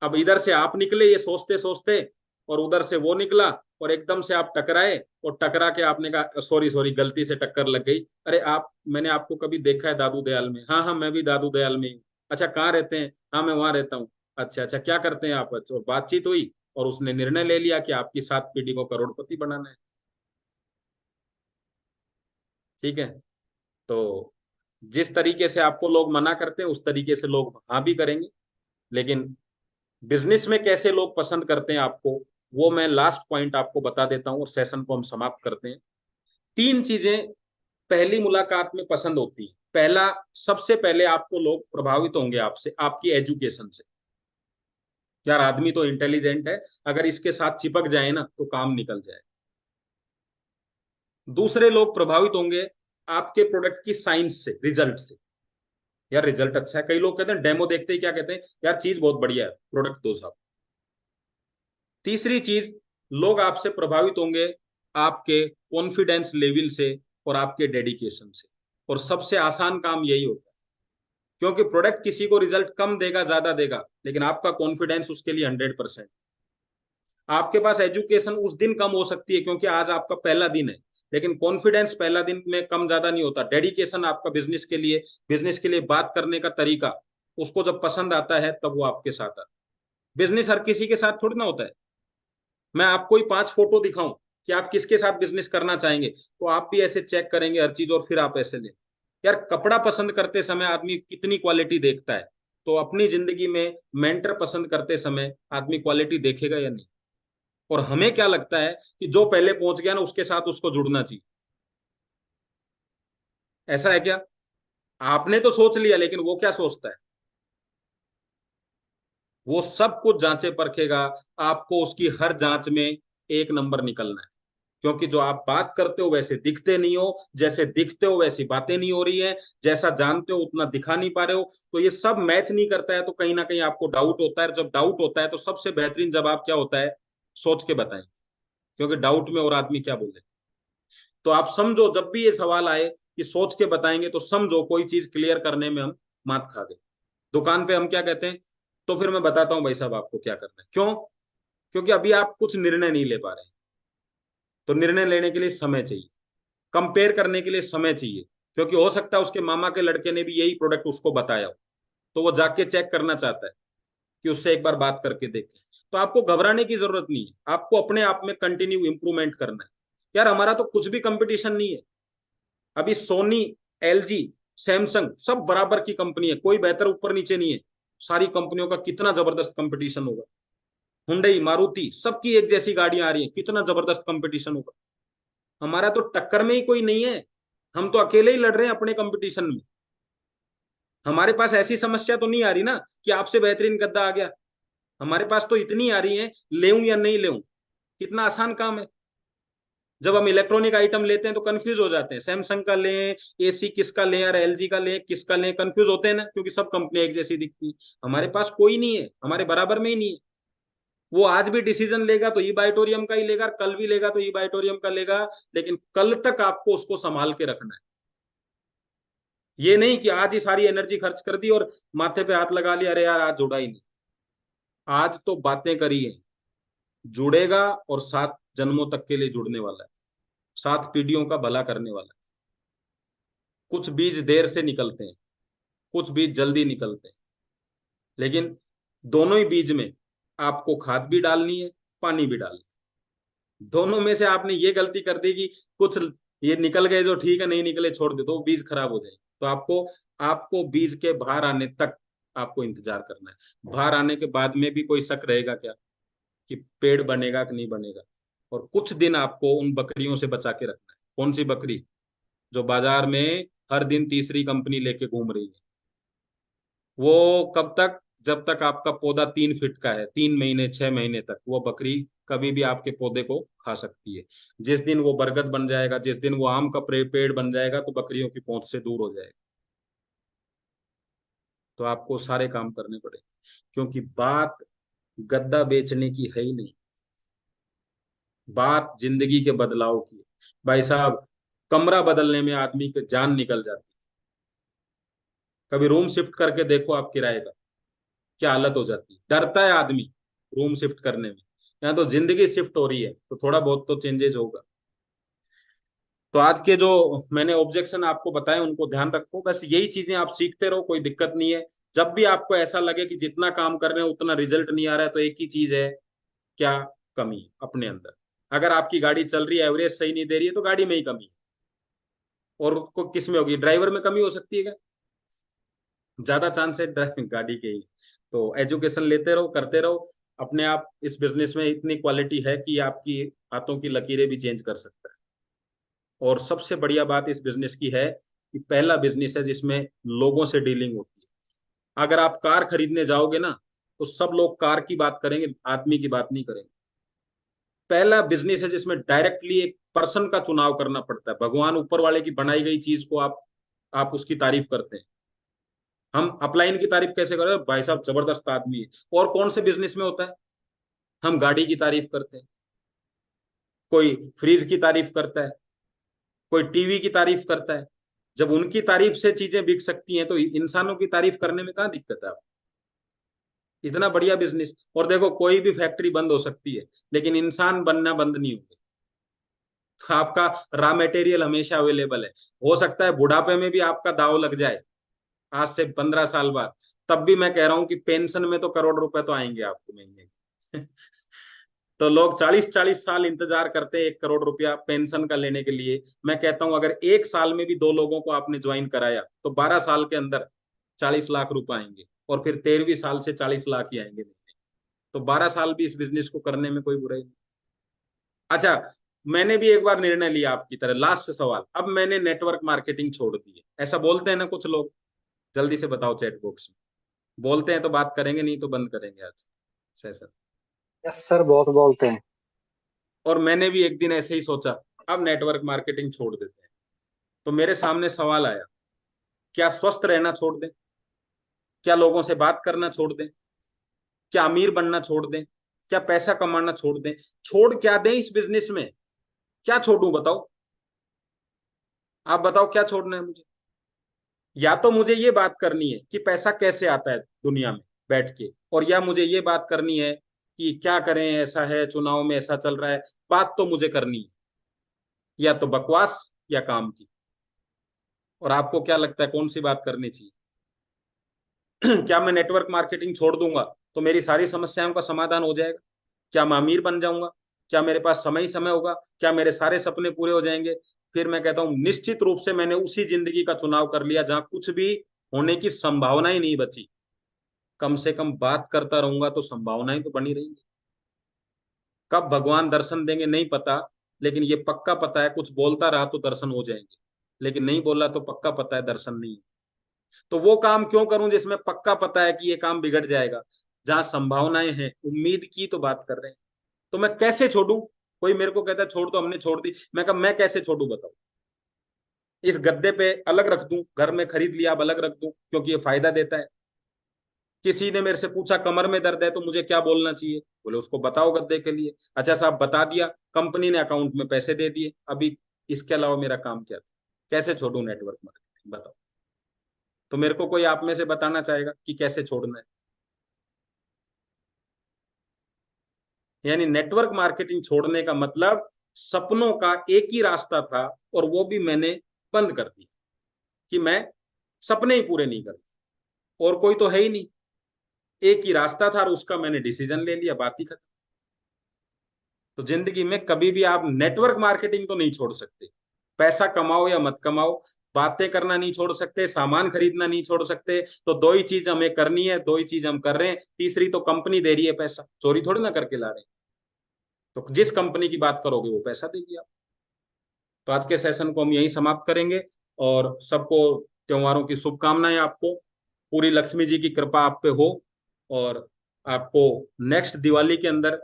अब इधर से आप निकले ये सोचते सोचते, और उधर से वो निकला, और एकदम से आप टकराए, और टकरा के आपने कहा सॉरी सॉरी गलती से टक्कर लग गई। अरे आप, मैंने आपको कभी देखा है दादू दयाल में? हाँ हाँ मैं भी दादू दयाल में हूँ। अच्छा कहाँ रहते हैं? हाँ मैं वहां रहता हूँ। अच्छा अच्छा क्या करते हैं आप? अच्छा, और बातचीत हुई और उसने निर्णय ले लिया कि आपकी 7 पीढ़ी को करोड़पति बनाना है। ठीक है, तो जिस तरीके से आपको लोग मना करते हैं उस तरीके से लोग हाँ भी करेंगे। लेकिन बिजनेस में कैसे लोग पसंद करते हैं आपको, वो मैं लास्ट पॉइंट आपको बता देता हूँ और सेशन को हम समाप्त करते हैं। 3 चीजें पहली मुलाकात में पसंद होती है। पहला, सबसे पहले आपको लोग प्रभावित होंगे आपसे, आपकी एजुकेशन से। यार आदमी तो इंटेलिजेंट है, अगर इसके साथ चिपक जाए ना तो काम निकल जाए। दूसरे लोग प्रभावित होंगे आपके प्रोडक्ट की साइंस से, रिजल्ट से। यार रिजल्ट अच्छा है। कई लोग कहते हैं डेमो देखते ही क्या कहते हैं, यार चीज बहुत बढ़िया है, प्रोडक्ट दो साहब। तीसरी चीज, लोग आपसे प्रभावित होंगे आपके कॉन्फिडेंस लेवल से और आपके डेडिकेशन से। और सबसे आसान काम यही होता है, क्योंकि प्रोडक्ट किसी को रिजल्ट कम देगा ज्यादा देगा, लेकिन आपका कॉन्फिडेंस उसके लिए 100%। आपके पास एजुकेशन उस दिन कम हो सकती है क्योंकि आज आपका पहला दिन है, लेकिन कॉन्फिडेंस पहला दिन में कम ज्यादा नहीं होता। डेडिकेशन आपका बिजनेस के लिए बात करने का तरीका, उसको जब पसंद आता है तब वो आपके साथ आता है। बिजनेस हर किसी के साथ थोड़ी ना होता है। मैं आपको ही 5 फोटो दिखाऊं कि आप किसके साथ बिजनेस करना चाहेंगे, तो आप भी ऐसे चेक करेंगे हर चीज और फिर आप ऐसे लें। यार कपड़ा पसंद करते समय आदमी कितनी क्वालिटी देखता है, तो अपनी जिंदगी में मेंटर पसंद करते समय आदमी क्वालिटी देखेगा या नहीं? और हमें क्या लगता है कि जो पहले पहुंच गया ना उसके साथ उसको जुड़ना चाहिए। ऐसा है क्या? आपने तो सोच लिया, लेकिन वो क्या सोचता है? वो सब कुछ जांचे परखेगा, आपको उसकी हर जांच में 1 नंबर निकलना है। क्योंकि जो आप बात करते हो वैसे दिखते नहीं हो, जैसे दिखते हो वैसी बातें नहीं हो रही है, जैसा जानते हो उतना दिखा नहीं पा रहे हो, तो ये सब मैच नहीं करता है, तो कहीं ना कहीं आपको डाउट होता है। जब डाउट होता है तो सबसे बेहतरीन जवाब क्या होता है? सोच के बताएं, क्योंकि डाउट में और आदमी क्या बोले। तो आप समझो, जब भी ये सवाल आए कि सोच के बताएंगे, तो समझो कोई चीज क्लियर करने में हम मात खा गए। दुकान पे हम क्या कहते हैं? तो फिर मैं बताता हूँ भाई साहब आपको क्या करना है। क्यों? क्योंकि अभी आप कुछ निर्णय नहीं ले पा रहे हैं, तो निर्णय लेने के लिए समय चाहिए, कंपेयर करने के लिए समय चाहिए, क्योंकि हो सकता है उसके मामा के लड़के ने भी यही प्रोडक्ट उसको बताया हो, तो वो जाके चेक करना चाहता है कि उससे एक बार बात करके देखे। तो आपको घबराने की जरूरत नहीं है, आपको अपने आप में कंटिन्यू इंप्रूवमेंट करना है। यार हमारा तो कुछ भी कंपटीशन नहीं है। अभी सोनी, एलजी, सैमसंग सब बराबर की कंपनी है, कोई बेहतर ऊपर नीचे नहीं है। सारी कंपनियों का कितना जबरदस्त कंपटीशन होगा। हुंडई, मारुति सबकी एक जैसी गाड़ियां आ रही हैं, कितना जबरदस्त कंपटीशन होगा। हमारा तो टक्कर में ही कोई नहीं है, हम तो अकेले ही लड़ रहे हैं अपने कंपटीशन में। हमारे पास ऐसी समस्या तो नहीं आ रही ना कि आपसे बेहतरीन गद्दा आ गया। हमारे पास तो इतनी आ रही है, लेऊं या नहीं लेऊं, कितना आसान काम है। जब हम इलेक्ट्रॉनिक आइटम लेते हैं तो कंफ्यूज हो जाते हैं, सैमसंग का लें, एसी किसका लें, और एलजी का लें, किसका लें, कंफ्यूज होते हैं ना, क्योंकि सब कंपनी एक जैसी दिखती है। हमारे पास कोई नहीं है, हमारे बराबर में ही नहीं है। वो आज भी डिसीजन लेगा तो ई बाइटोरियम का ही लेगा, कल भी लेगा तो ई बाइटोरियम का लेगा, लेकिन कल तक आपको उसको संभाल के रखना है। ये नहीं कि आज ही सारी एनर्जी खर्च कर दी और माथे पे हाथ लगा लिया, अरे यार आज जुड़ा ही नहीं। आज तो बातें करी है, जुड़ेगा और 7 जन्मों तक के लिए जुड़ने वाला है, 7 पीढ़ियों का भला करने वाला है। कुछ बीज देर से निकलते हैं, कुछ बीज जल्दी निकलते हैं, लेकिन दोनों ही बीज में आपको खाद भी डालनी है, पानी भी डालना है। दोनों में से आपने ये गलती कर दी कि कुछ ये निकल गए जो ठीक है, नहीं निकले छोड़ दे, तो बीज खराब हो जाएंगे। तो आपको बीज के बाहर आने तक आपको इंतजार करना है। बाहर आने के बाद में भी कोई शक रहेगा क्या कि पेड़ बनेगा कि नहीं बनेगा? और कुछ दिन आपको उन बकरियों से बचा के रखना है। कौन सी बकरी? जो बाजार में हर दिन तीसरी कंपनी लेके घूम रही है। वो कब तक? जब तक आपका पौधा 3 फीट का है, 3 महीने 6 महीने तक वो बकरी कभी भी आपके पौधे को खा सकती है। जिस दिन वो बरगद बन जाएगा, जिस दिन वो आम का पेड़ बन जाएगा, तो बकरियों की पहुंच से दूर हो जाएगा। तो आपको सारे काम करने पड़ेंगे, क्योंकि बात गद्दा बेचने की है ही नहीं, बात जिंदगी के बदलाव की है। भाई साहब, कमरा बदलने में आदमी की जान निकल जाती है। कभी रूम शिफ्ट करके देखो आप किराए का, क्या हालत हो जाती है। डरता है आदमी रूम शिफ्ट करने में। यहाँ तो जिंदगी शिफ्ट हो रही है, तो थोड़ा बहुत तो चेंजेस होगा। तो आज के जो मैंने ऑब्जेक्शन आपको बताए उनको ध्यान रखो, बस यही चीजें आप सीखते रहो, कोई दिक्कत नहीं है। जब भी आपको ऐसा लगे कि जितना काम कर रहे हैं उतना रिजल्ट नहीं आ रहा है, तो एक ही चीज है, क्या कमी है अपने अंदर। अगर आपकी गाड़ी चल रही है, एवरेज सही नहीं दे रही है, तो गाड़ी में ही कमी है। और को किस में होगी? ड्राइवर में कमी हो सकती है क्या? ज्यादा चांस है गाड़ी के ही। तो एजुकेशन लेते रहो, करते रहो अपने आप। इस बिजनेस में इतनी क्वालिटी है कि आपकी हाथों की लकीरें भी चेंज कर सकता है। और सबसे बढ़िया बात इस बिजनेस की है कि पहला बिजनेस है जिसमें लोगों से डीलिंग होती है। अगर आप कार खरीदने जाओगे ना, तो सब लोग कार की बात करेंगे, आदमी की बात नहीं करेंगे। पहला बिजनेस है जिसमें डायरेक्टली एक पर्सन का चुनाव करना पड़ता है। भगवान ऊपर वाले की बनाई गई चीज को आप उसकी तारीफ करते हैं। हम अपलाइन की तारीफ कैसे करें? भाई साहब जबरदस्त आदमी है। और कौन से बिजनेस में होता है? हम गाड़ी की तारीफ करते हैं, कोई फ्रिज की तारीफ करता है, कोई टीवी की तारीफ करता है। जब उनकी तारीफ से चीजें बिक सकती हैं, तो इंसानों की तारीफ करने में कहाँ दिक्कत है? इतना बढ़िया बिजनेस। और देखो, कोई भी फैक्ट्री बंद हो सकती है, लेकिन इंसान बनना बंद नहीं होंगे। तो आपका रॉ मटेरियल हमेशा अवेलेबल है। हो सकता है बुढ़ापे में भी आपका दाव लग जाए, आज से 15 साल बाद, तब भी मैं कह रहा हूं कि पेंशन में तो करोड़ रुपए तो आएंगे आपको महीने के। तो लोग 40-40 साल इंतजार करते हैं 1 करोड़ रुपया पेंशन का लेने के लिए। मैं कहता हूं अगर 1 साल में भी 2 लोगों को आपने ज्वाइन कराया, तो 12 साल के अंदर 40 लाख रुपए आएंगे, और फिर 13वीं साल से 40 लाख ही आएंगे महीने। तो 12 साल भी इस बिजनेस को करने में कोई बुराई नहीं। अच्छा, मैंने भी एक बार निर्णय लिया आपकी तरह। लास्ट सवाल, अब मैंने नेटवर्क मार्केटिंग छोड़ दी है, ऐसा बोलते हैं ना कुछ लोग? जल्दी से बताओ चैट बॉक्स में। बोलते हैं तो बात करेंगे, नहीं तो बंद करेंगे आज सेशन। यस सर, बहुत बोलते हैं। और मैंने भी एक दिन ऐसे ही सोचा अब नेटवर्क मार्केटिंग छोड़ देते हैं। तो मेरे सामने सवाल आया, क्या स्वस्थ रहना छोड़ दें? क्या लोगों से बात करना छोड़ दें? क्या अमीर बनना छोड़ दें? क्या पैसा कमाना छोड़ दें? छोड़ क्या दें इस बिजनेस में? क्या छोड़ूं बताओ? आप बताओ क्या छोड़ना है मुझे? या तो मुझे ये बात करनी है कि पैसा कैसे आता है दुनिया में बैठ के, और या मुझे ये बात करनी है कि क्या करें, ऐसा है चुनाव में ऐसा चल रहा है। बात तो मुझे करनी है, या तो बकवास या काम की। और आपको क्या लगता है कौन सी बात करनी चाहिए? क्या मैं नेटवर्क मार्केटिंग छोड़ दूंगा तो मेरी सारी समस्याओं का समाधान हो जाएगा? क्या मैं अमीर बन जाऊंगा? क्या मेरे पास समय ही समय होगा? क्या मेरे सारे सपने पूरे हो जाएंगे? फिर मैं कहता हूं निश्चित रूप से मैंने उसी जिंदगी का चुनाव कर लिया जहां कुछ भी होने की संभावना ही नहीं बची। कम से कम बात करता रहूंगा तो संभावनाएं तो बनी रहेंगी। कब भगवान दर्शन देंगे नहीं पता, लेकिन ये पक्का पता है कुछ बोलता रहा तो दर्शन हो जाएंगे, लेकिन नहीं बोला तो पक्का पता है दर्शन नहीं। तो वो काम क्यों करूं जिसमें पक्का पता है कि ये काम बिगड़ जाएगा? जहां संभावनाएं हैं, उम्मीद की तो बात कर रहे हैं। तो मैं कैसे छोड़ू? कोई मेरे को कहता है छोड़, तो हमने छोड़ दी। मैं कहा मैं कैसे छोड़ू बताओ? इस गद्दे पे अलग रख दूं, घर में खरीद लिया अब अलग रख दूं क्योंकि ये फायदा देता है। किसी ने मेरे से पूछा कमर में दर्द है तो मुझे क्या बोलना चाहिए? बोले उसको बताओ गद्दे के लिए। अच्छा साहब बता दिया, कंपनी ने अकाउंट में पैसे दे दिए, अभी इसके अलावा मेरा काम क्या था? कैसे छोड़ू नेटवर्क मार्केटिंग बताओ? तो मेरे को कोई आप में से बताना चाहेगा कि कैसे छोड़ना है? यानी नेटवर्क मार्केटिंग छोड़ने का मतलब सपनों का एक ही रास्ता था और वो भी मैंने बंद कर दिया कि मैं सपने ही पूरे नहीं करता, और कोई तो है ही नहीं। एक ही रास्ता था और उसका मैंने डिसीजन ले लिया, बात ही खत्म। तो जिंदगी में कभी भी आप नेटवर्क मार्केटिंग तो नहीं छोड़ सकते। पैसा कमाओ या मत कमाओ, बातें करना नहीं छोड़ सकते, सामान खरीदना नहीं छोड़ सकते। तो दो ही चीज हमें करनी है, दो ही चीज हम कर रहे हैं, तीसरी तो कंपनी दे रही है पैसा, चोरी थोड़ी ना करके ला रहे हैं। तो जिस कंपनी की बात करोगे वो पैसा देगी आप। तो आज के सेशन को हम यहीं समाप्त करेंगे, और सबको त्योहारों की शुभकामनाएं। आपको पूरी लक्ष्मी जी की कृपा आप पे हो, और आपको नेक्स्ट दिवाली के अंदर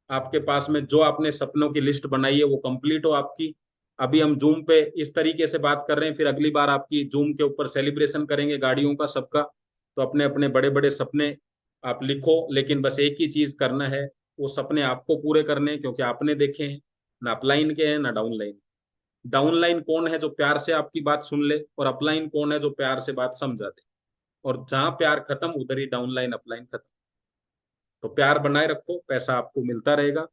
आपके पास में जो आपने सपनों की लिस्ट बनाई है वो कंप्लीट हो आपकी। अभी हम जूम पे इस तरीके से बात कर रहे हैं, फिर अगली बार आपकी जूम के ऊपर सेलिब्रेशन करेंगे गाड़ियों का सबका। तो अपने अपने बड़े बड़े सपने आप लिखो, लेकिन बस एक ही चीज करना है, वो सपने आपको पूरे करने हैं, क्योंकि आपने देखे हैं ना अपलाइन के हैं ना डाउनलाइन। डाउनलाइन कौन है जो प्यार से आपकी बात सुन ले, और अपलाइन कौन है जो प्यार से बात समझा दे। और जहां प्यार खत्म उधर ही डाउनलाइन अपलाइन खत्म। तो प्यार बनाए रखो, पैसा आपको मिलता रहेगा।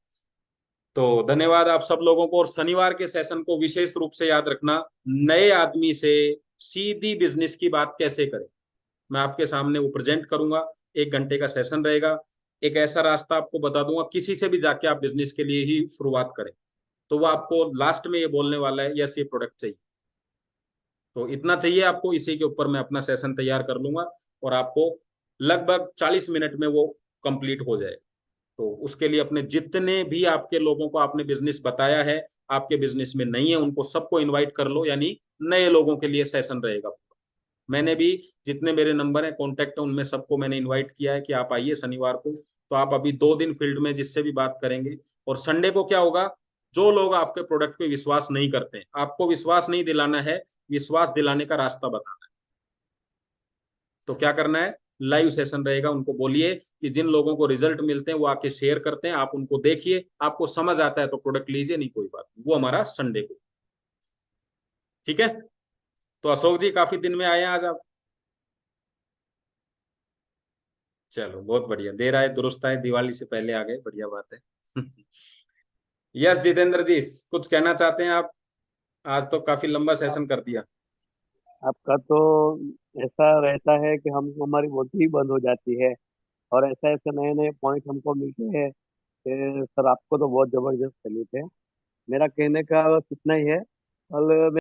तो धन्यवाद आप सब लोगों को। और शनिवार के सेशन को विशेष रूप से याद रखना, नए आदमी से सीधी बिजनेस की बात कैसे करें, मैं आपके सामने वो प्रेजेंट करूंगा। 1 घंटे का सेशन रहेगा। एक ऐसा रास्ता आपको बता दूंगा, किसी से भी जाके आप बिजनेस के लिए ही शुरुआत करें, तो वो आपको लास्ट में ये बोलने वाला है यस ये प्रोडक्ट चाहिए। तो इतना चाहिए आपको, इसी के ऊपर मैं अपना सेशन तैयार कर लूंगा, और आपको लगभग 40 मिनट में वो कंप्लीट हो जाए। तो उसके लिए अपने जितने भी आपके लोगों को आपने बिजनेस बताया है, आपके बिजनेस में नहीं है, उनको सबको इनवाइट कर लो, यानी नए लोगों के लिए सेशन रहेगा। मैंने भी जितने मेरे नंबर है कॉन्टेक्ट है उनमें सबको मैंने इनवाइट किया है कि आप आइए शनिवार को। तो आप अभी 2 दिन फील्ड में जिससे भी बात करेंगे। और संडे को क्या होगा, जो लोग आपके प्रोडक्ट पे विश्वास नहीं करते हैं, आपको विश्वास नहीं दिलाना है, विश्वास दिलाने का रास्ता बताना है। तो क्या करना है, लाइव सेशन रहेगा। उनको बोलिए कि जिन लोगों को रिजल्ट मिलते हैं वो आके शेयर करते हैं, आप उनको देखिए, आपको समझ आता है तो प्रोडक्ट लीजिए, नहीं कोई बात नहीं। वो हमारा संडे को, ठीक है। तो अशोक जी काफी दिन में आए हैं आज आप। चलो बहुत बढ़िया, देर आए दुरुस्त आए, दिवाली से पहले आ गए, बढ़िया बात है। यस जितेंद्र जी, कुछ कहना चाहते हैं आप? आज तो काफी लंबा सेशन कर दिया। आपका तो ऐसा रहता है कि हम हमारी बॉडी ही बंद हो जाती है, और ऐसे ऐसे नए नए पॉइंट हमको मिलते हैं कि सर आपको तो बहुत जबरदस्त सैल्यूट है। मेरा कहने का बस इतना ही है। कल